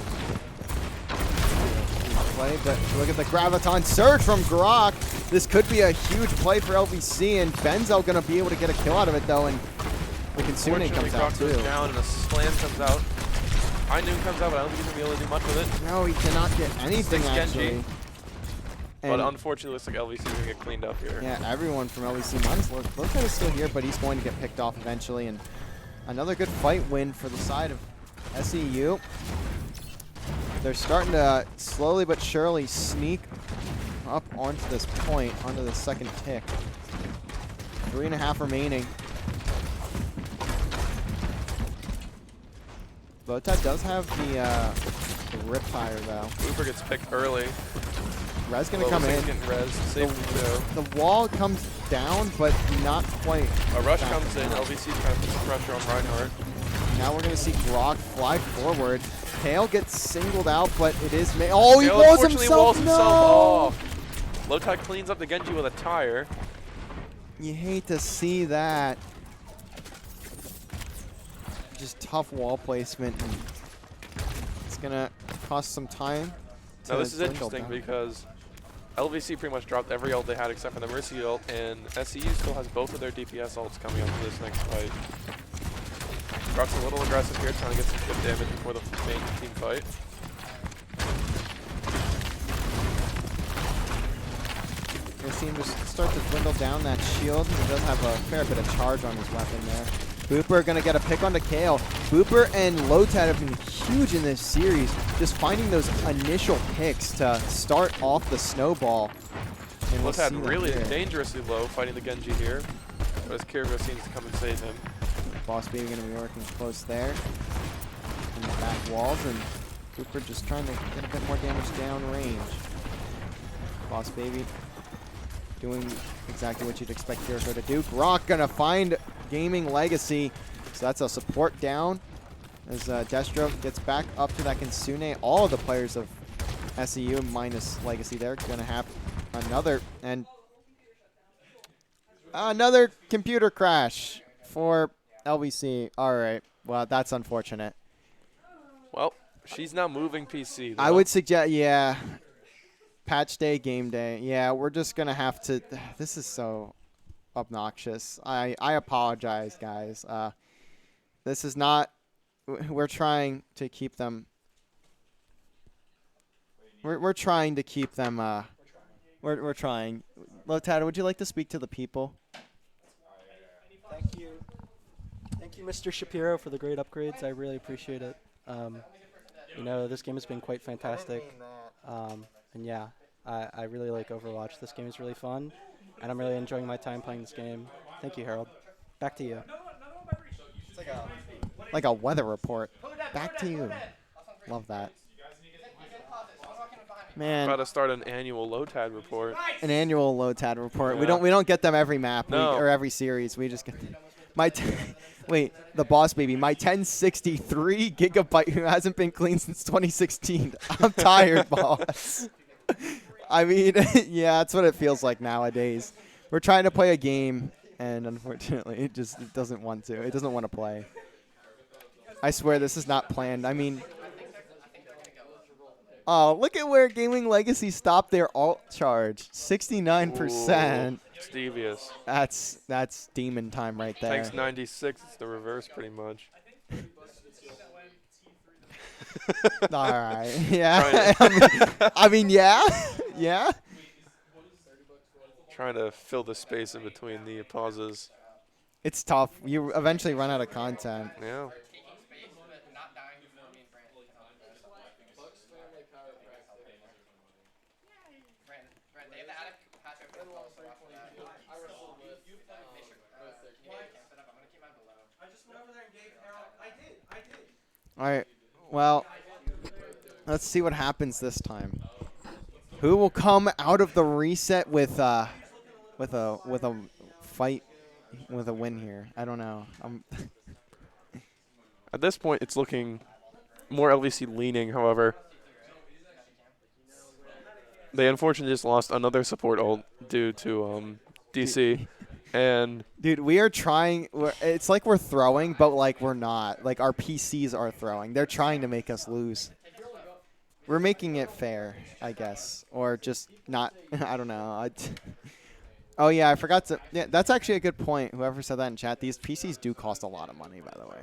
Play, but look at the Graviton Surge from Grok. This could be a huge play for LVC, and Benzo going to be able to get a kill out of it, though, and the Kitsune comes out, Grok too. goes down, and a slam comes out. High Noon comes out, but I don't think he's going to be able to do much with it. No, he cannot get anything, Sticks actually. Genji. But unfortunately, it looks like LVC is going to get cleaned up here. Yeah, everyone from LVC minus Locat is still here, but he's going to get picked off eventually, and another good fight win for the side of SEU. They're starting to slowly but surely sneak up onto this point, onto the second tick. 3.5 remaining. Lotat does have the Riptire, though. Cooper gets picked early. Rez gonna come in. The wall comes down, but not quite. A rush comes in. LVC trying to put some pressure on Reinhardt. Now we're gonna see Grok fly forward. Kale gets singled out, but it is oh, he walls himself. No. Off. Lotat cleans up the Genji with a tire. You hate to see that. Just tough wall placement. And it's gonna cost some time. Now this is interesting because LVC pretty much dropped every ult they had except for the Mercy ult, and SEU still has both of their DPS ults coming up for this next fight. Grok's a little aggressive here, trying to get some good damage before the main team fight. We'll see him just start to dwindle down that shield. He does have a fair bit of charge on his weapon there. Booper gonna get a pick onto Kale. Booper and Lotat have been huge in this series, just finding those initial picks to start off the snowball. And Lotat really dangerously low, fighting the Genji here, but his Kirgo seems to come and save him. Boss Baby gonna be working close there in the back walls, and Booper just trying to get a bit more damage down range. Boss Baby doing exactly what you'd expect Kiriko to do. Grok gonna find Gaming Legacy, so that's a support down as Destro gets back up to that Kitsune. All of the players of SEU minus Legacy there gonna have another computer crash for LVC. All right, well, that's unfortunate. Well, she's now moving PC, though. I would suggest, yeah, patch day, game day. Yeah, we're just gonna have to. This is so obnoxious. I apologize, guys. This is not. We're trying to keep them. We're trying to keep them. We're trying. Lotat, would you like to speak to the people? Thank you. Thank you, Mr. Shapiro, for the great upgrades. I really appreciate it. You know, this game has been quite fantastic. And yeah, I really like Overwatch. This game is really fun, and I'm really enjoying my time playing this game. Thank you, Harold. Back to you. It's like a weather report. Back to you. Love that. Man, about to start an annual Lotat report. An annual Lotat report. Yeah. We don't get them every map No. or every series. We just get wait, the Boss Baby, my 1063 gigabyte who hasn't been clean since 2016. I'm tired, boss. I mean, yeah, that's what it feels like nowadays. We're trying to play a game, and unfortunately, it doesn't want to. It doesn't want to play. I swear this is not planned. I mean, oh, look at where Gaming Legacy stopped their alt charge. 69%. Ooh, it's devious. That's demon time right there. Tanks 96. It's the reverse, pretty much. All right. Yeah. I mean, yeah. Yeah. Trying to fill the space in between the pauses. It's tough. You eventually run out of content. Yeah. All right. Well, let's see what happens this time. Who will come out of the reset with a fight, with a win here? I don't know. At this point, it's looking more LVC leaning, however. They unfortunately just lost another support ult due to DC. And Dude, we are trying. It's like we're throwing, but like we're not. Like our PCs are throwing. They're trying to make us lose. We're making it fair, I guess, or just not. I don't know. Oh yeah, I forgot to. Yeah, that's actually a good point. Whoever said that in chat, these PCs do cost a lot of money, by the way.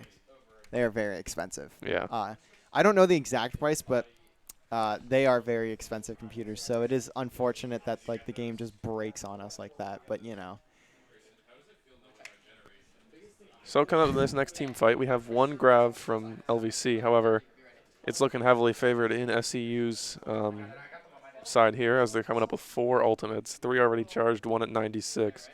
They are very expensive. yeah. I don't know the exact price, but they are very expensive computers. So it is unfortunate that like the game just breaks on us like that. But you know. So coming up in this next team fight, we have one grab from LVC. However, it's looking heavily favored in SEU's side here as they're coming up with 4 ultimates. 3 already charged, 1 at 96.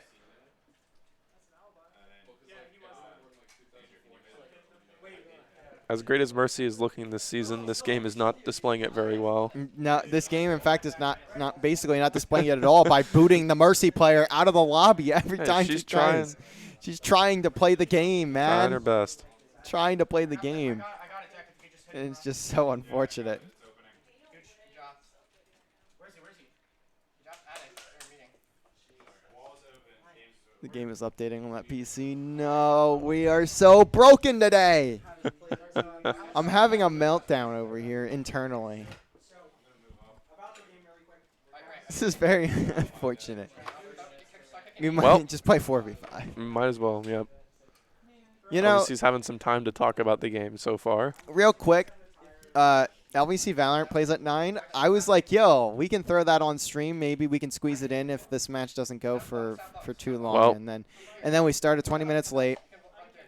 As great as Mercy is looking this season, this game is not displaying it very well. No, this game, in fact, is not basically not displaying it at all by booting the Mercy player out of the lobby every time she's she tries. She's trying to play the game, man. Trying her best. Trying to play the game. And it's just so unfortunate. The game is updating on that PC. No, we are so broken today. I'm having a meltdown over here internally. This is very unfortunate. We might just play 4v5. Might as well, yep. You know, He's having some time to talk about the game so far. Real quick, LVC Valorant plays at 9. I was like, yo, we can throw that on stream. Maybe we can squeeze it in if this match doesn't go for too long. Well, and then we started 20 minutes late,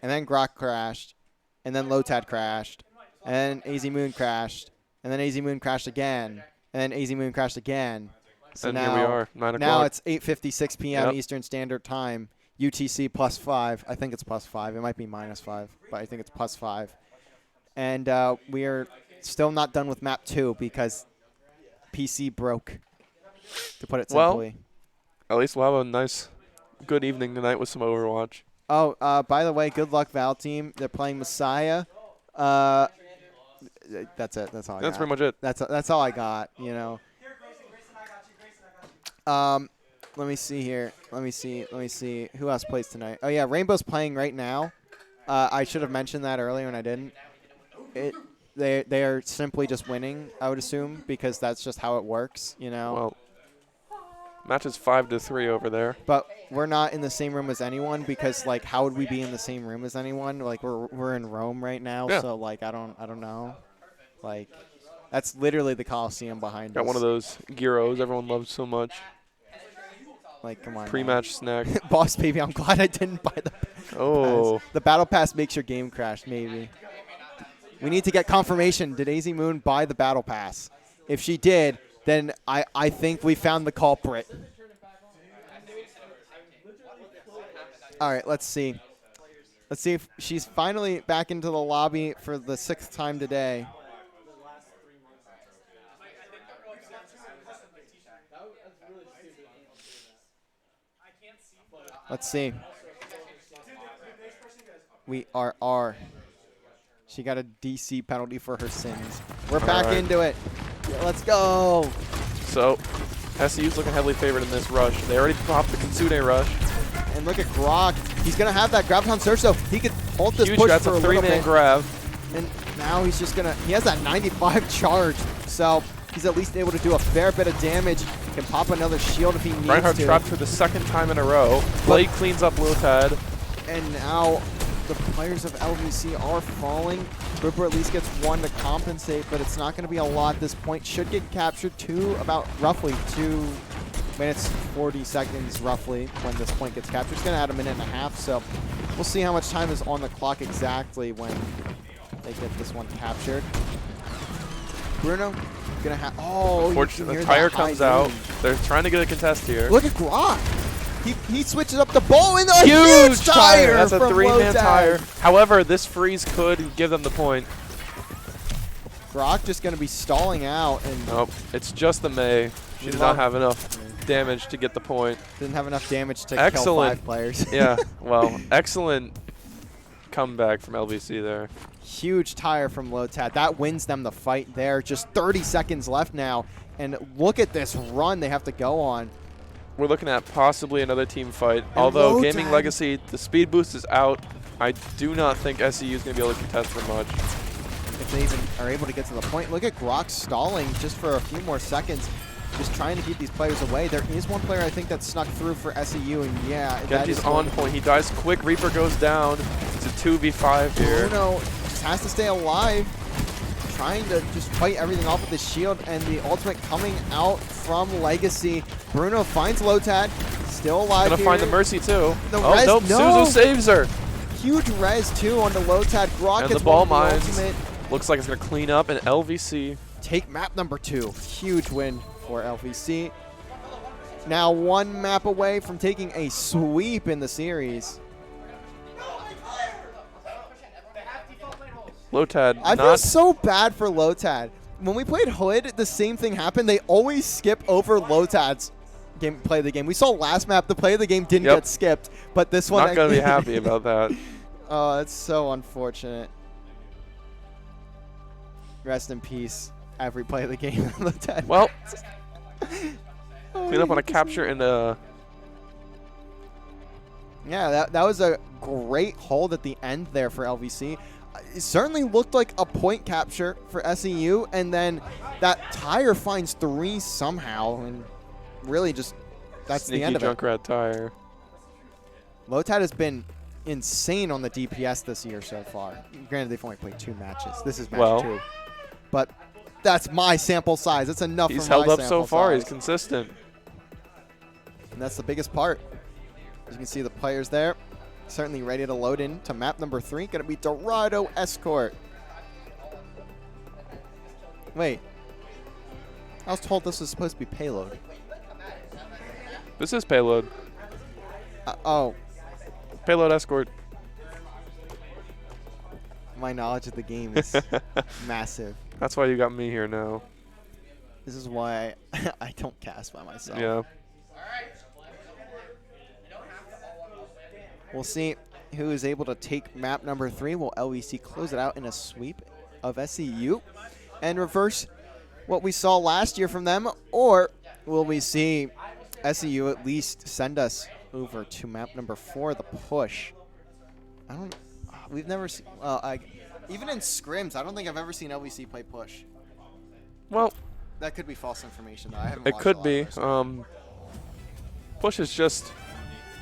and then Grok crashed, and then Lotad crashed, and then AZ Moon crashed, and then AZ Moon crashed again, and then AZ Moon crashed again. So and now, here we are, 9 o'clock. Now it's 8:56 p.m. Yep. Eastern Standard Time. UTC +5. I think it's +5. It might be -5, but I think it's +5. And we are still not done with map 2 because PC broke, to put it simply. Well, at least we'll have a nice, good evening tonight with some Overwatch. Oh, by the way, good luck, Val team. They're playing Messiah. That's it. That's all I got. That's pretty much it. That's all I got, you know. Let me see here. Let me see. Who else plays tonight? Oh, yeah, Rainbow's playing right now. I should have mentioned that earlier, and I didn't. They are simply just winning, I would assume, because that's just how it works, you know. Well, match is 5-3 over there. But we're not in the same room as anyone because, like, how would we be in the same room as anyone? Like, we're in Rome right now, yeah. So like I don't know. Like, that's literally the Coliseum behind us. Got one of those gyros everyone loves so much. Like, come on. Pre-match snack. Boss baby, I'm glad I didn't buy the Oh. pass. The battle pass makes your game crash, maybe. We need to get confirmation. Did AZ Moon buy the battle pass? If she did, then I think we found the culprit. All right, let's see. Let's see if she's finally back into the lobby for the 6th time today. Let's see. We are R. She got a DC penalty for her sins. We're back into it. Yeah, let's go. So, SEU's looking heavily favored in this rush. They already popped the Kitsune rush. And look at Grok. He's going to have that Graviton Surge, so he could hold this Huge, push that's for a a little 3-man bit. grab. And now he's just going to, he has that 95 charge. So he's at least able to do a fair bit of damage. Can pop another shield if he needs Reinhardt to. trapped for the 2nd time in a row. Blade cleans up Lotad. And now the players of LVC are falling. Ripper at least gets 1 to compensate, but it's not going to be a lot. This point should get captured to about roughly 2 minutes, 40 seconds roughly when this point gets captured. It's going to add a minute and a half, so we'll see how much time is on the clock exactly when they get this one captured. Bruno going to have, oh, Unfortunately, the tire comes out. They're trying to get a contest here. Look at Grok. He switches up the ball in a huge tire. That's a from 3-man Lotad. tire. However, this freeze could give them the point. Grok just going to be stalling out. And Nope, it's just the May. She did not have enough damage to get the point. didn't have enough damage to kill 5 players. Yeah, well, excellent comeback from LVC there. Huge tire from Lotad. That wins them the fight there. Just 30 seconds left now. And look at this run they have to go on. we're looking at possibly another team fight. And Although low Gaming tag. Legacy, the speed boost is out. I do not think SEU is going to be able to contest for much. If they even are able to get to the point. Look at Grok stalling just for a few more seconds, just trying to keep these players away. There is one player I think that snuck through for SEU, and yeah, that Genji's is on point. He dies quick. Reaper goes down. It's a 2v5 here. Bruno just has to stay alive, trying to just fight everything off with his shield, and the ultimate coming out from Legacy. Bruno finds Lotad, still alive Gonna here. find the Mercy too. The Oh, res- nope. no. Suzu saves her. Huge res too onto Lotad. Grok And gets the ball one with mines. ultimate. Looks like it's going to clean up an LVC. Take map number 2. Huge win for LVC. Now 1 map away from taking a sweep in the series. Lotad I feel not so bad for Lotad. When we played Hood, the same thing happened. They always skip over Lotad's play of the game. We saw last map, the play of the game didn't Yep. get skipped, but this one not going to be happy about that. Oh, it's so unfortunate. Rest in peace. Every play of the game, Lotad. Well, Oh, clean up on a you can capture and a Yeah, that was a great hold at the end there for LVC. It certainly looked like a point capture for SEU, and then that tire finds 3 somehow, and really just that's sneaky the end of it. Junkrat tire. Lotad has been insane on the DPS this year so far. Granted, they've only played 2 matches. This is match 2. But that's my sample size. That's enough He's for my held up so sample far. size. He's consistent. And that's the biggest part. As you can see the players there, certainly ready to load in to map number 3. Going to be Dorado Escort. Wait. I was told this was supposed to be payload. This is payload. Oh, Payload escort. my knowledge of the game is massive. That's why you got me here now. This is why I don't cast by myself. Yeah. We'll see who is able to take map number 3. Will LVC close it out in a sweep of SEU and reverse what we saw last year from them, or will we see SEU at least send us over to map number 4, the push? I don't. We've never seen. Well, even in scrims, I don't think I've ever seen LVC play push. Well, That could be false information, though. I haven't it watched could a lot be. of their stuff. Push is just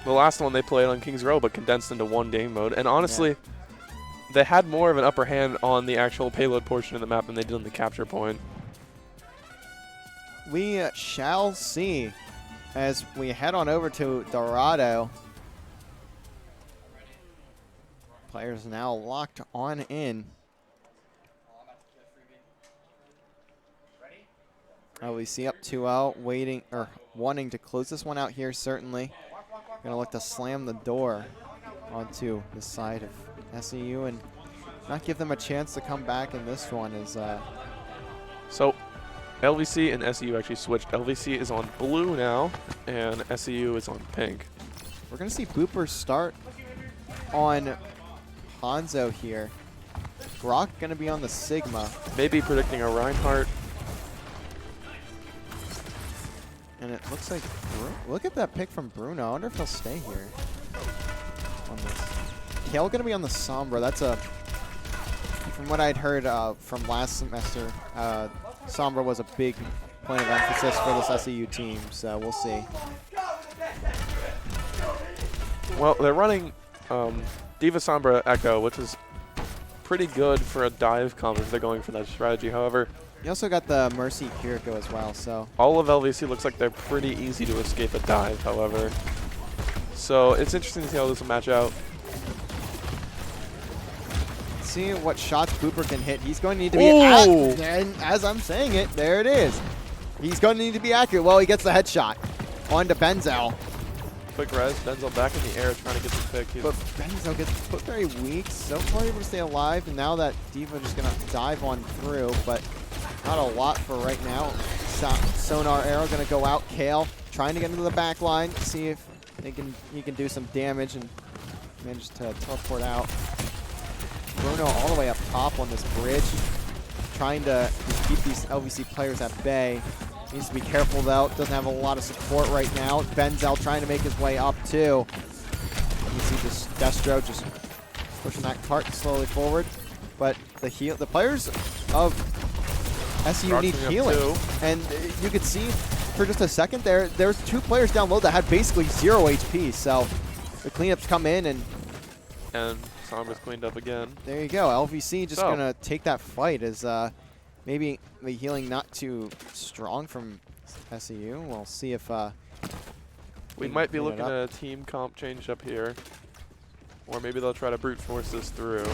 the last one they played on Kings Row, but condensed into one game mode. And honestly, they had more of an upper hand on the actual payload portion of the map than they did on the capture point. We shall see as we head on over to Dorado. Players now locked on in. LVC up 2-0, waiting or wanting to close this one out here. Certainly, gonna look to slam the door onto the side of SEU and not give them a chance to come back in this one. Is So LVC and SEU actually switched. LVC is on blue now, and SEU is on pink. we're gonna see Booper start on Hanzo here. Grok gonna be on the Sigma. Maybe predicting a Reinhardt. And it looks like, look at that pick from Bruno. I wonder if he'll stay here on this. Kale gonna be on the Sombra. That's from what I'd heard from last semester, Sombra was a big point of emphasis for this SEU team, so we'll see. Well, they're running Diva Sombra Echo, which is pretty good for a dive comp if they're going for that strategy. However, You also got the Mercy Kiriko as well, so. all of LVC looks like they're pretty easy to escape a dive, however. So it's interesting to see how this will match out. See what shots Booper can hit. He's going to need to be Ooh. and as I'm saying it, there it is. He's going to need to be accurate. Well, he gets the headshot on to Benzel. Quick res, Denzel back in the air trying to get the pick. But Benzo gets put very weak. So far able to stay alive, and now that Diva just going to dive on through, but not a lot for right now. Sonar arrow going to go out. Kale trying to get into the back line, see if he can do some damage, and manage to teleport out. Bruno all the way up top on this bridge, trying to just keep these LVC players at bay. Needs to be careful though. Doesn't have a lot of support right now. Benzel trying to make his way up too. You see this Destro just pushing that cart slowly forward. But the players of SU need healing. And you could see for just a second there's 2 players down low that had basically 0 HP. So the cleanups come in and Sombra's cleaned up again. There you go. LVC just going to take that fight as maybe the healing not too strong from SEU. We'll see if we might be looking at a team comp change up here. Or maybe they'll try to brute force this through.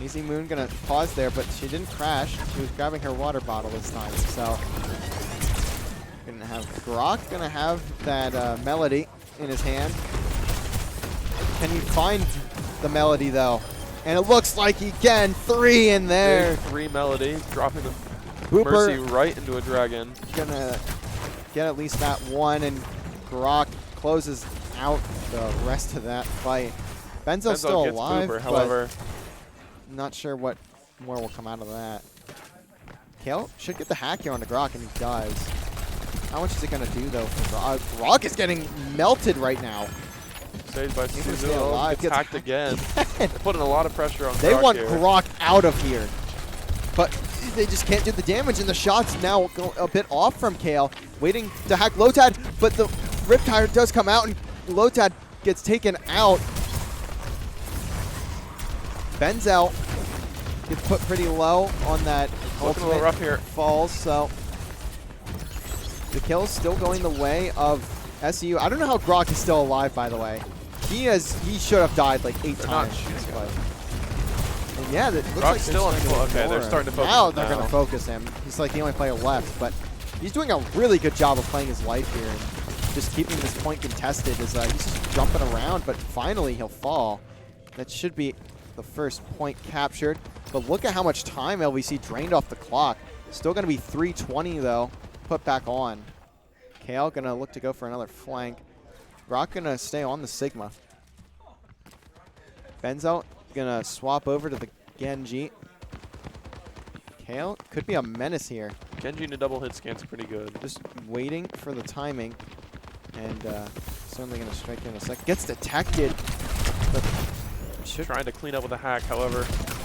Easy Moon going to pause there, but she didn't crash. She was grabbing her water bottle this time. So going to have Grok going to have that melody in his hand. Can he find the melody though? And it looks like he can. 3 in there. Big 3 melody, dropping the Booper Mercy right into a dragon. Gonna get at least that 1, and Grok closes out the rest of that fight. Benzel's still gets alive, Booper, however. Not sure what more will come out of that. Kale should get the hack here on the Grok, and he does. How much is it going to do, though, for Grok? Grok is getting melted right now. Saved by Suzu. Gets hacked again. They're putting a lot of pressure on Grok. They want here. Grok out of here. But they just can't do the damage, and the shots now go a bit off from Kale. Waiting to hack Lotad, but the Riptide does come out, and Lotad gets taken out. Benzel gets put pretty low on that Looking a little rough here. Falls, so the kill's still going the way of SU. I don't know how Grok is still alive, by the way. He should have died like 8 times. And yeah, it looks Grok's like still on full. Okay, they're starting to focus now. him They're going to focus him. He's like the only player left, but he's doing a really good job of playing his life here and just keeping this point contested as he's just jumping around, but finally he'll fall. That should be the first point captured. But look at how much time LVC drained off the clock. Still going to be 3:20 though, put back on. Kale going to look to go for another flank. Grok going to stay on the Sigma. Benzo going to swap over to the Genji. Kale could be a menace here. Genji in a double hit scan's pretty good. Just waiting for the timing. And certainly going to strike in a sec. Gets detected. But trying to clean up with a hack, however,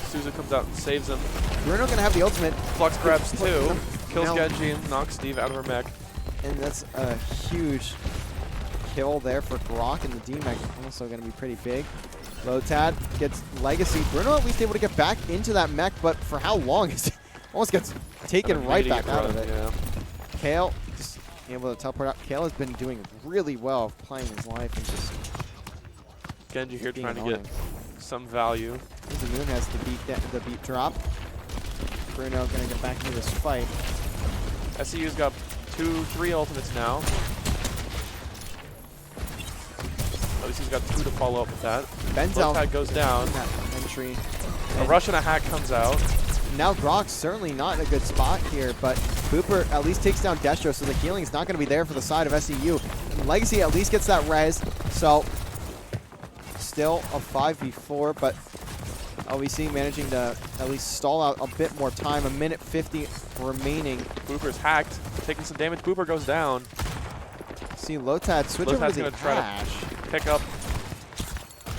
Suzu comes out and saves him. Bruno going to have the ultimate. Flux grabs 2. Kills Genji and knocks Steve out of her mech. And that's a huge kill there for Grok, and the D-Mech also going to be pretty big. Lotad gets Legacy. Bruno at least able to get back into that mech, but for how long? Almost gets taken right back out of it. Yeah. Kale just able to teleport out. Kale has been doing really well playing his life and just Genji here trying to get some value. The Moon has the beat drop. Bruno going to get back into this fight. SEU's got 3 ultimates now. At least he's got 2 to follow up with that. Lotad goes down. Entry. A rush and a hack comes out. Now Grok's certainly not in a good spot here, but Booper at least takes down Destro, so the healing is not going to be there for the side of SEU. And Legacy at least gets that res, so still a 5v4, but LVC managing to at least stall out a bit more time. 1:50 remaining. Booper's hacked, taking some damage. Booper goes down. See Lotad switch over to the Ash. Pick up.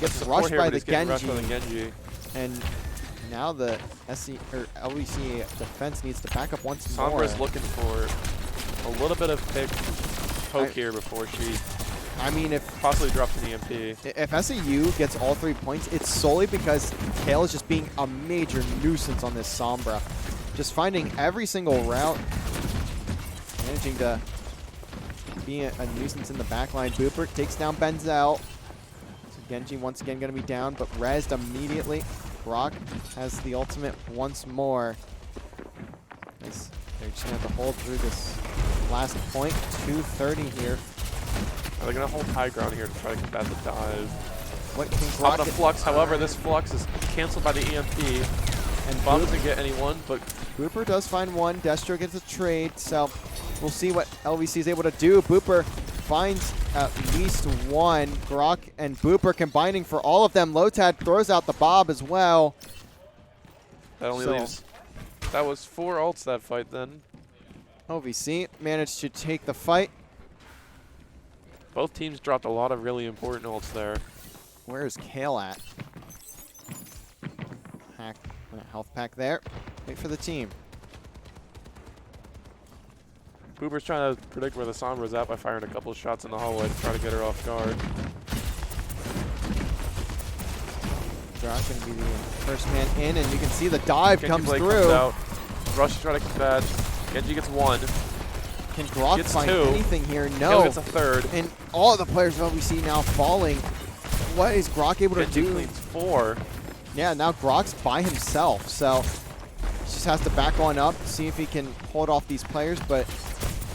Gets rushed by the Genji. And now the LVC defense needs to back up once more. Sombra's looking for a little bit of poke here before she possibly drops an EMP. If SEU gets all 3 points, it's solely because Kale is just being a major nuisance on this Sombra. Just finding every single route. Managing to be a nuisance in the backline. Booper takes down Benzel. So Genji once again going to be down, but rezzed immediately. Grok has the ultimate once more. They're just going to have to hold through this last point. 2:30 here. They're going to hold high ground here to try to combat the dive. What can Grok a flux, however, this flux is canceled by the EMP. And Bob doesn't get anyone, but Booper does find one. Destro gets a trade, so we'll see what LVC is able to do. Booper finds at least one. Grok and Booper combining for all of them. Lotad throws out the Bob as well. That only leaves. That was 4 ults that fight then. LVC managed to take the fight. Both teams dropped a lot of really important ults there. Where is Kale at? Health pack there. Wait for the team. Booper's trying to predict where the Sombra's at by firing a couple of shots in the hallway to try to get her off guard. Grok going to be the first man in, and you can see the dive Genji comes Blade through. comes out. Rush is trying to catch. Genji gets 1. Can Grok Gets find 2. anything here? Kale No. gets a 3rd. And all of the players of LVC now falling. What is Grok able to Genji do? cleans 4. Yeah, now Grok's by himself, so he just has to back on up, see if he can hold off these players, but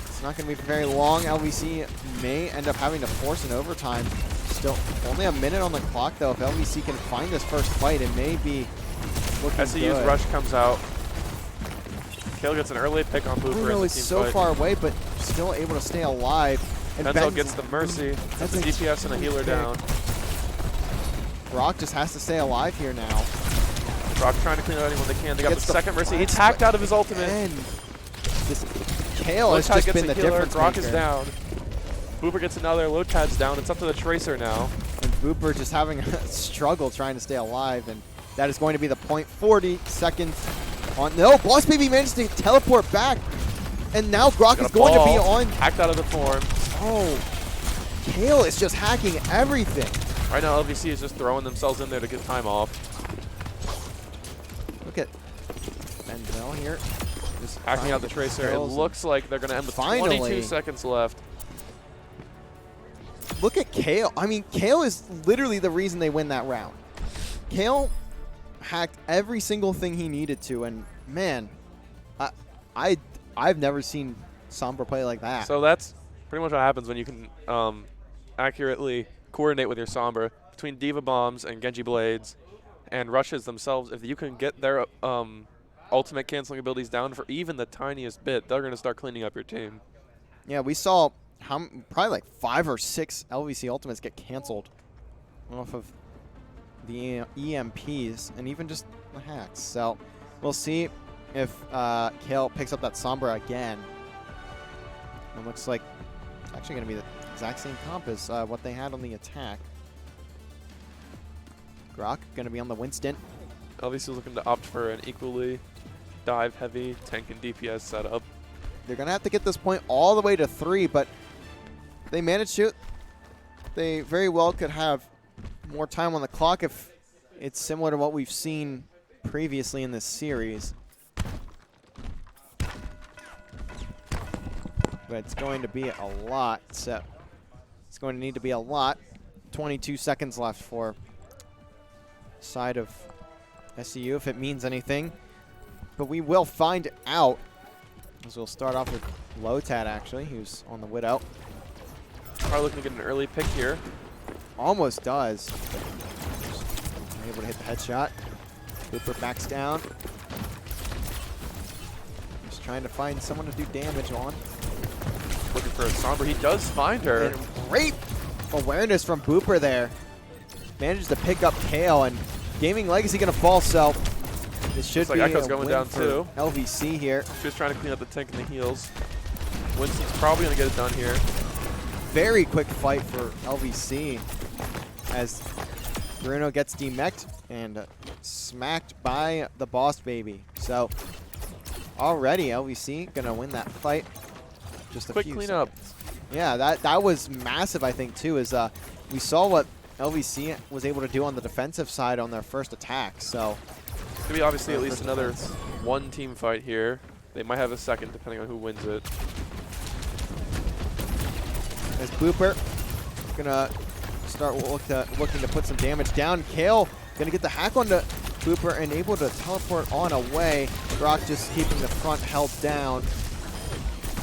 it's not going to be very long. LVC may end up having to force an overtime. Still only a minute on the clock, though. If LVC can find this first fight, it may be looking SCU's good. Rush comes out. Kale gets an early pick on Booper. Bruno is so far away, but still able to stay alive. And Benzo Ben's- gets the Mercy. That's that's a a DPS and a healer down. Grok just has to stay alive here now. Rock trying to clean out anyone they can. They got the Gets the second Mercy. He flash, tacked but out of his ultimate. And this Kale has Lotad just gets been a the healer. difference Grok is maker. down. Booper gets another. Lotad's down. It's up to the Tracer now. And Booper just having a struggle trying to stay alive, and that is going to be the point. 40 seconds on. No, Boss Baby managed to teleport back, and now Grok Got is a going to be ball. on. Hacked out of the form. Oh, Kale is just hacking everything. Right now, LVC is just throwing themselves in there to get time off. Look at Benzel here. Just Hacking trying out to the get Tracer. It kills. looks like they're going to end with Finally. 22 seconds left. Look at Kale. I mean, Kale is literally the reason they win that round. Kale hacked every single thing he needed to, and man, I've never seen Sombra play like that. So that's pretty much what happens when you can accurately coordinate with your Sombra between Diva Bombs and Genji Blades and Rushes themselves. If you can get their ultimate canceling abilities down for even the tiniest bit, they're going to start cleaning up your team. Yeah, we saw probably like 5 or 6 LVC ultimates get canceled off of the EMPs and even just the hacks. So we'll see if Kale picks up that Sombra again. It looks like it's actually going to be the exact same comp as what they had on the attack. Grok going to be on the Winston. LVC is looking to opt for an equally dive-heavy tank and DPS setup. They're going to have to get this point all the way to 3, but they managed to. They very well could have more time on the clock if it's similar to what we've seen previously in this series. But it's going to be a lot. So it's going to need to be a lot. 22 seconds left for side of SCU if it means anything. But we will find out. As we'll start off with Lotad, actually, who's on the Widow. Probably looking to get an early pick here. Almost does. Able to hit the headshot. Cooper backs down. Just trying to find someone to do damage on. Looking for a Sombra. He does find her. And great awareness from Booper there. Managed to pick up Kale, and Gaming Legacy going to fall, so this should Looks be like a Echo's going win down for too. LVC here. She was trying to clean up the tank and the heals. Winston's probably going to get it done here. Very quick fight for LVC as Bruno gets demeched and smacked by the Boss Baby. So already LVC going to win that fight. Just a Quick few cleanup. seconds. Yeah, that was massive, I think, too, is we saw what LVC was able to do on the defensive side on their first attack. So It's going to be obviously at least first another defense. one team fight here. They might have a second depending on who wins it. as Booper gonna start looking to put some damage down. Kale gonna get the hack onto Booper and able to teleport on away. Grok just keeping the front held down.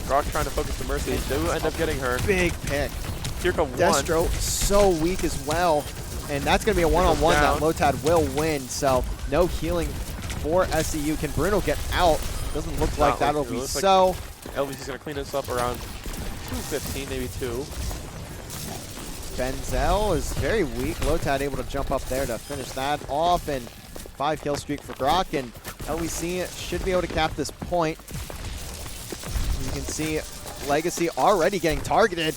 Grok trying to focus the Mercy. They do end up getting her. Big pick. Here come one. Destro so weak as well. And that's going to be a one-on-one that Lotad will win. So no healing for SCU. Can Bruno get out? Doesn't look like that'll be so. LVC's going to clean this up around 215, maybe 2. Benzel is very weak. Lotad able to jump up there to finish that off, and 5-kill streak for Grok, and LVC should be able to cap this point. You can see Legacy already getting targeted.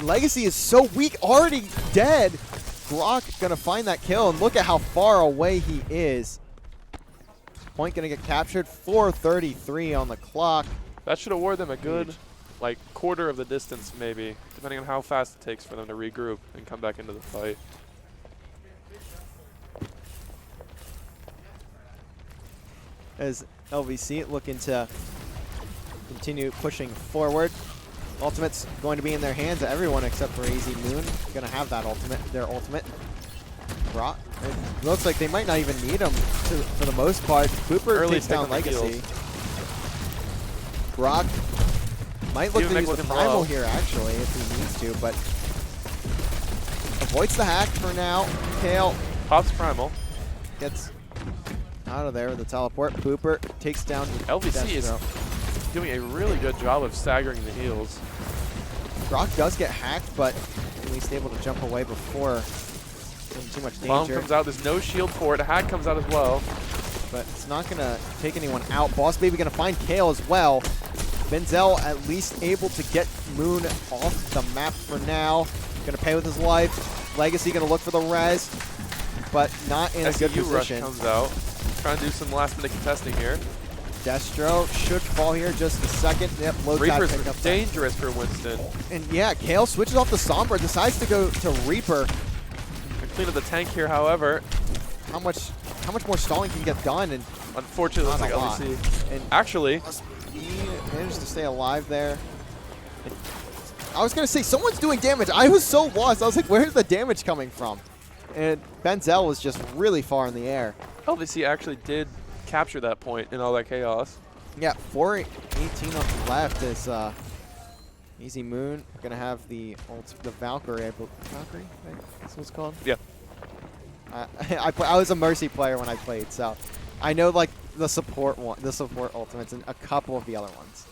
Legacy is so weak, already dead. Grok gonna find that kill, and look at how far away he is. Point gonna get captured. 4:33 on the clock. That should award them a good, like, quarter of the distance, maybe, depending on how fast it takes for them to regroup and come back into the fight. As LVC looking to continue pushing forward. Ultimate's going to be in their hands. Everyone except for AZ Moon going to have that ultimate, their ultimate. Grok, it looks like they might not even need him for the most part. Booper takes down Legacy. Grok might look to use the Primal here, actually, if he needs to, but avoids the hack for now. Kale Pops Primal. gets out of there with the teleport. Booper takes down LVC is doing a really good job of staggering the heals. Grok does get hacked, but at least able to jump away before too much danger. Bomb comes out. There's no shield for it. A hack comes out as well. But it's not going to take anyone out. Boss Baby going to find Kale as well. Benzel at least able to get Moon off the map for now. Going to pay with his life. Legacy going to look for the res, but not in a good SEU rush position. comes out. Trying to do some last minute contesting here. Destro should fall here just a second. Yep, low Reaper's pick up dangerous for Winston. And yeah, Kale switches off the Sombra, decides to go to Reaper. Clean up the tank here, however. How much more stalling can get done? And Unfortunately, not looks a like lot. LVC. And Actually, he managed to stay alive there. And I was going to say, someone's doing damage. I was so lost. I was like, where's the damage coming from? And Benzel was just really far in the air. LVC actually did capture that point in all that chaos. Yeah, 4:18 on the left is Easy Moon going to have the Valkyrie. Valkyrie, right? That's what it's called? Yeah. I was a Mercy player when I played, so I know like the support ultimates and a couple of the other ones.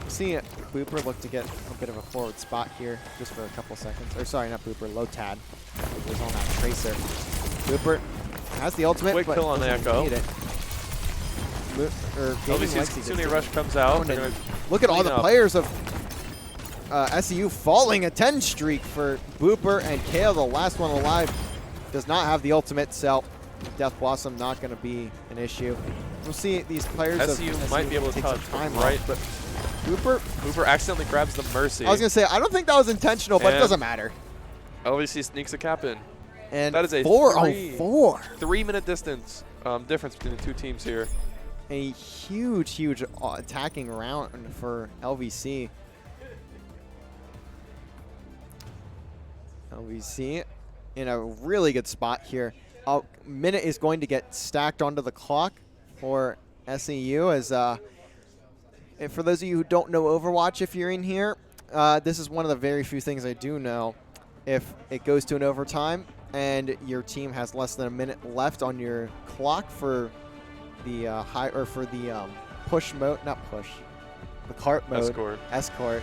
See Booper look to get a bit of a forward spot here just for a couple seconds. Or sorry, not Booper, Lotad. Booper's on that Tracer. Booper has the ultimate, Quick but kill on doesn't Echo. need it. LVC's Kitsune Rush comes out. They're gonna look at all clean the up. players of SEU falling a 10 streak for Booper and Kale, the last one alive, does not have the ultimate, so Death Blossom not going to be an issue. We'll see these players SEU might be able to take touch some time right, off. but Booper accidentally grabs the Mercy. I was going to say, I don't think that was intentional, but it And doesn't matter. LVC sneaks a cap in. And That is a 4:04. 3-minute distance difference between the two teams here. A huge attacking round for LVC. LVC in a really good spot here. A minute is going to get stacked onto the clock for SEU. As and for those of you who don't know Overwatch, if you're in here, this is one of the very few things I do know. If it goes to an overtime and your team has less than a minute left on your clock for the push mode, not push, the cart mode, escort,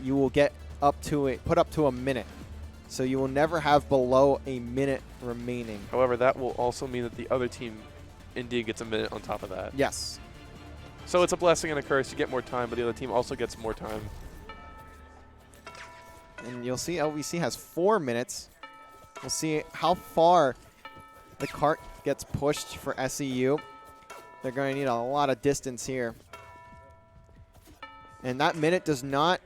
you will get put up to a minute. So you will never have below a minute remaining. However, that will also mean that the other team indeed gets a minute on top of that. Yes. So it's a blessing and a curse. You get more time, but the other team also gets more time. And you'll see LVC has 4 minutes. We'll see how far the cart gets pushed for SEU. They're going to need a lot of distance here. And that minute does not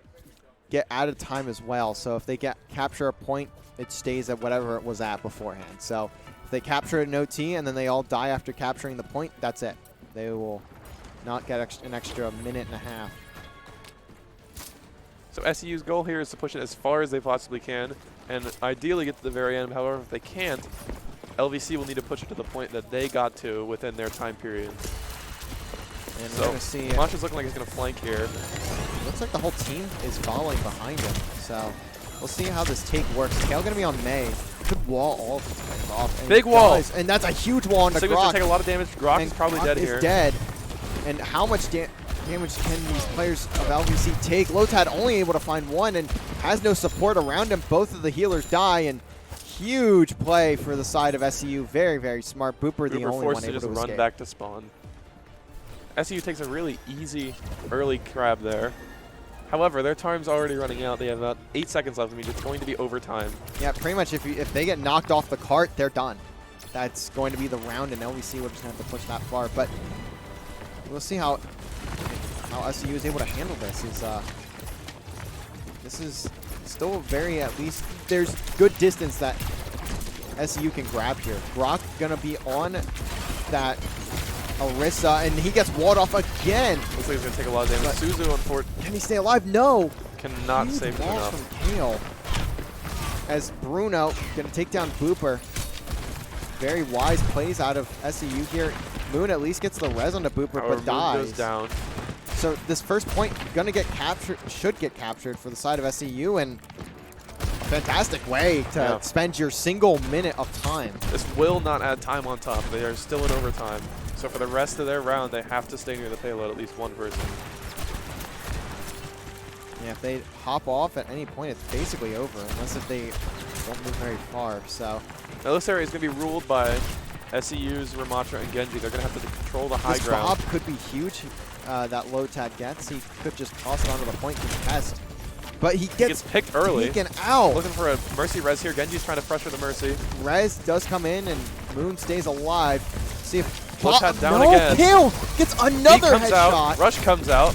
get out of time as well. So if they capture a point, it stays at whatever it was at beforehand. So if they capture an OT and then they all die after capturing the point, that's it. They will not get an extra minute and a half. So SEU's goal here is to push it as far as they possibly can and ideally get to the very end. However, if they can't, LVC will need to push it to the point that they got to within their time period. And so we're going to see. Mancha's looking like he's going to flank here. Looks like the whole team is following behind him. So we'll see how this take works. Kale going to be on May. Could wall all of these players off. And Big wall. And that's a huge wall on the Sigma's going Grok. to take a lot of damage. Grok is probably dead here. Dead. And how much damage can these players of LVC take? Lotad only able to find one and has no support around him. Both of the healers die, and huge play for the side of SCU. Very, very smart. Booper the only one forced to able just to run escape. back to spawn. SCU takes a really easy early grab there. However, their time's already running out. They have about 8 seconds left. I mean, it's going to be overtime. Yeah, pretty much if they get knocked off the cart, they're done. That's going to be the round, and LVC will just have to push that far. But we'll see how SCU is able to handle this. This is still very, at least, there's good distance that SCU can grab here. Brock gonna be on that Orisa, and he gets walled off again. Looks like he's going to take a lot of damage. Suzu, unfortunately, Can he stay alive? No. cannot Huge save him loss enough. from Kale. As Bruno gonna take down Booper. Very wise plays out of SCU here. Moon at least gets the res on the Booper, However, but Moon dies. goes down. So this first point gonna get captured, should get captured for the side of SCU, and a fantastic way to spend your single minute of time. This will not add time on top. They are still in overtime. So for the rest of their round, they have to stay near the payload, at least one person. Yeah, if they hop off at any point, it's basically over, unless if they don't move very far. So Now this area is going to be ruled by SCU's Ramatra and Genji. They're going to have to control the high this ground. Bob could be huge. That Lotad gets. He could just toss it onto the point contest. But he gets picked early. taken out. Looking for a Mercy res here. Genji's trying to pressure the Mercy. Rez does come in, and Moon stays alive. See if Lotad down no, again. Kill gets He another comes out. headshot. Rush comes out.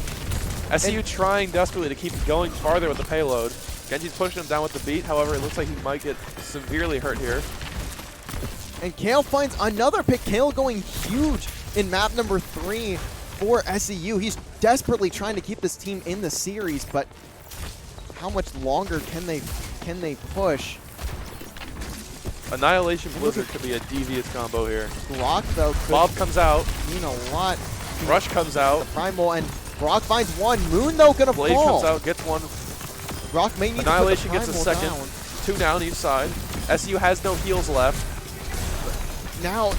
SCU trying desperately to keep going farther with the payload. Genji's pushing him down with the beat. However, it looks like he might get severely hurt here. And Kale finds another pick. Kale going huge in map number 3 for SCU. He's desperately trying to keep this team in the series, but how much longer can they push? Annihilation Blizzard could be a devious combo here. Brock, though, could Bob comes out. mean a lot. Rush comes out. The Primal, and Brock finds one. Moon, though, gonna Blade fall. comes out, gets one. Brock may need Annihilation to put gets the a Primal second. down. 2 down each side. SCU has no heals left. Now,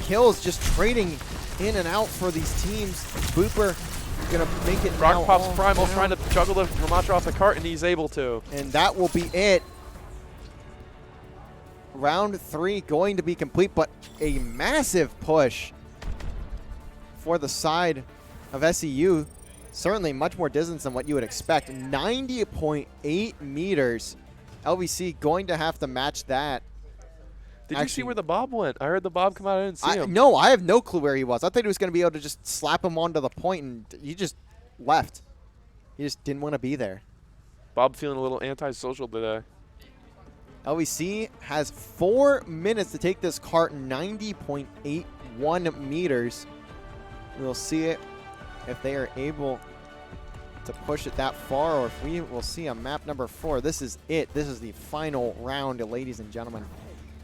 Kills just trading in and out for these teams. Booper gonna make it now Brock pops all Primal, down. trying to juggle the Ramatra off the cart, and he's able to. And that will be it. Round 3 going to be complete, but a massive push for the side of SCU. Certainly much more distance than what you would expect. 90.8 meters. LVC going to have to match that. Did you see where the Bob went? I heard the Bob come out. I didn't see him. No, I have no clue where he was. I thought he was going to be able to just slap him onto the point, and he just left. He just didn't want to be there. Bob feeling a little antisocial today. LVC has 4 minutes to take this cart, 90.81 meters. We'll see it if they are able to push it that far, or if we will see a map number 4. This is it. This is the final round, ladies and gentlemen.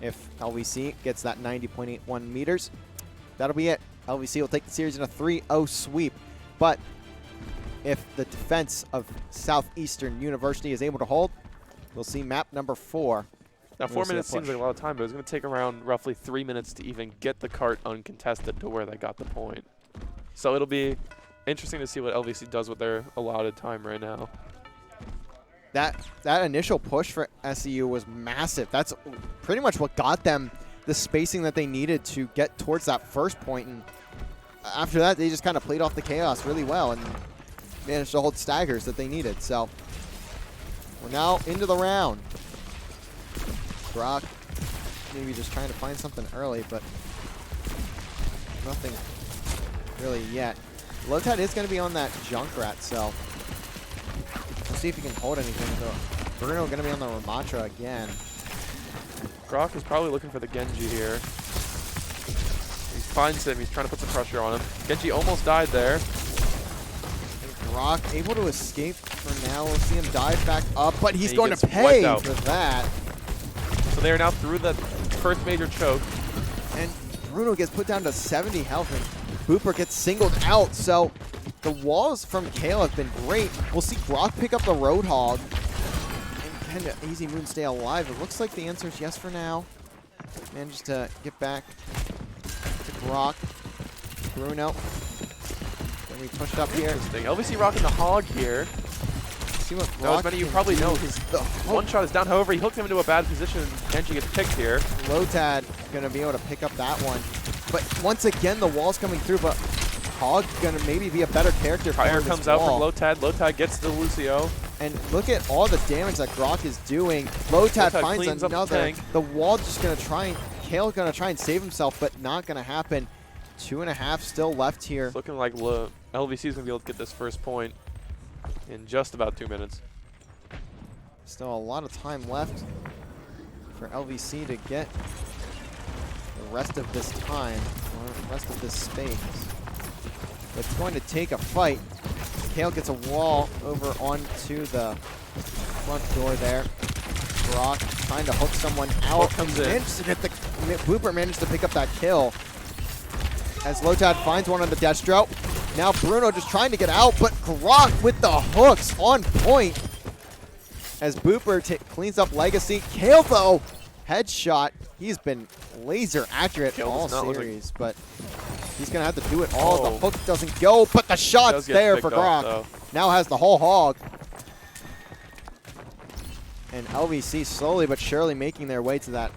If LVC gets that 90.81 meters, that'll be it. LVC will take the series in a 3-0 sweep. But if the defense of Southeastern University is able to hold, we'll see map number 4. Now, 4 minutes seems like a lot of time, but it's going to take around roughly 3 minutes to even get the cart uncontested to where they got the point. So it'll be interesting to see what LVC does with their allotted time right now. That initial push for SCU was massive. That's pretty much what got them the spacing that they needed to get towards that first point. And after that, they just kind of played off the chaos really well and managed to hold staggers that they needed. So we're now into the round. Brock maybe just trying to find something early, but nothing really yet. Lotad is going to be on that Junkrat, so we'll see if he can hold anything. So Bruno going to be on the Ramatra again. Brock is probably looking for the Genji here. He finds him. He's trying to put some pressure on him. Genji almost died there. And Brock able to escape for now. We'll see him dive back up, but he's And he going to gets pay wiped for that. So they are now through the first major choke. And Bruno gets put down to 70 health, and Booper gets singled out. So the walls from Kale have been great. We'll see Brock pick up the Roadhog. And can Easy Moon stay alive? It looks like the answer is yes for now. Manages to get back to Brock. Bruno We pushed up here. Interesting. LVC rocking the hog here. See what Now, as Brock many of you can probably do. know, his one shot is down. However, he hooked him into a bad position. Genji gets picked here. Lotad gonna be able to pick up that one. But once again, the wall's coming through, but Hog gonna maybe be a better character. Fire for comes this out from wall. Lotad. Lotad gets the Lucio. And look at all the damage that Grok is doing. Lotad finds cleans up the another. tank. The wall just gonna try and, Kale gonna try and save himself, but not gonna happen. 2.5 still left here. It's looking like LVC is going to be able to get this first point in just about 2 minutes. Still a lot of time left for LVC to get the rest of this time, or the rest of this space. It's going to take a fight. Kale gets a wall over onto the front door there. Brock trying to hook someone out. Comes in. Manages to get the Booper managed to pick up that kill. As Lotad finds one on the Destro. Now Bruno just trying to get out, but Grok with the hooks on point. As Booper cleans up Legacy. Kale though, headshot. He's been laser accurate Kale all does not look series, but he's gonna have to do it all. Oh. The hook doesn't go, but the shot's Does get there picked for off, Grok. though. Now has the whole hog. And LVC slowly but surely making their way to that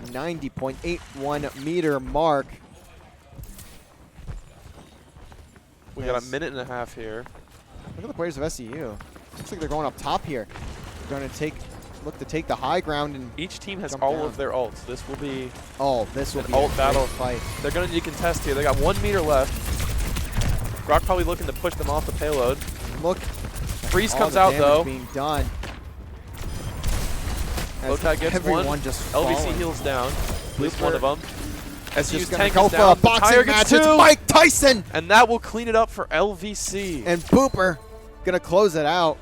90.81 meter mark. We got a minute and a half here. Look at the players of SCU. Looks like they're going up top here. They're going to look to take the high ground and Each team has jump all down. of their ults. This will be this will an be ult a battle. great fight. They're going to need to contest here. They got 1 meter left. Grok probably looking to push them off the payload. Look, Freeze all comes the out damage though. being done. As Lotad gets everyone one. just LVC falling. heals down. At least Blooper one of them. Is SU's just going to tank go is for down. a The boxing Tire match. gets It's 2. Mike Tyson! And that will clean it up for LVC. And Booper going to close it out.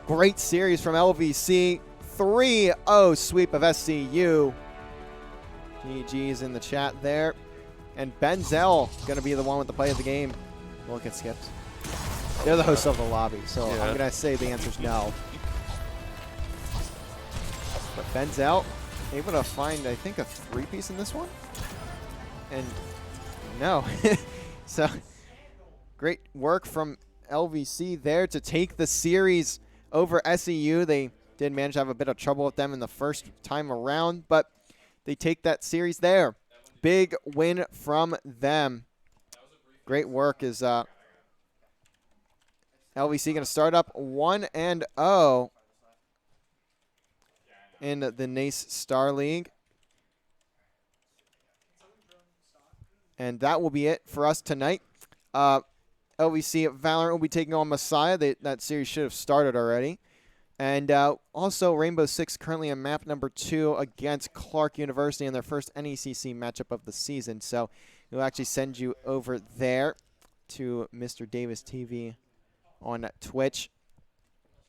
Great series from LVC. 3-0 sweep of SCU. GG's in the chat there. And Benzel going to be the one with the play of the game. Will it get skipped? They're the hosts of the lobby, so Yeah. I'm going to say the answer's no. But Benzel able to find, I think, a 3-piece in this one. And no. So great work from LVC there to take the series over SEU. They did manage to have a bit of trouble with them in the first time around, but they take that series there. Big win from them. Great work. Is LVC going to start up 1-0 in the NACE Star League. And that will be it for us tonight. LVC Valorant will be taking on Messiah. That series should have started already. And also Rainbow Six currently on map number 2 against Clark University in their first NECC matchup of the season. So we'll actually send you over there to Mr. Davis TV on Twitch.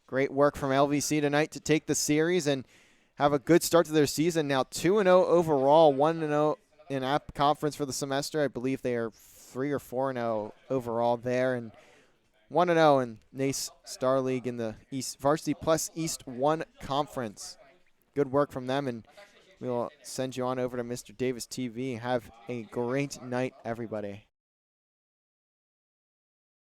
Great work from LVC tonight to take the series and have a good start to their season. Now 2-0 overall, 1-0 in app conference for the semester. I believe they are 3 or 4-0 overall there, and 1-0 in NACE Star League in the East Varsity Plus East 1 conference. Good work from them, and we'll send you on over to Mr. Davis TV. Have a great night, everybody.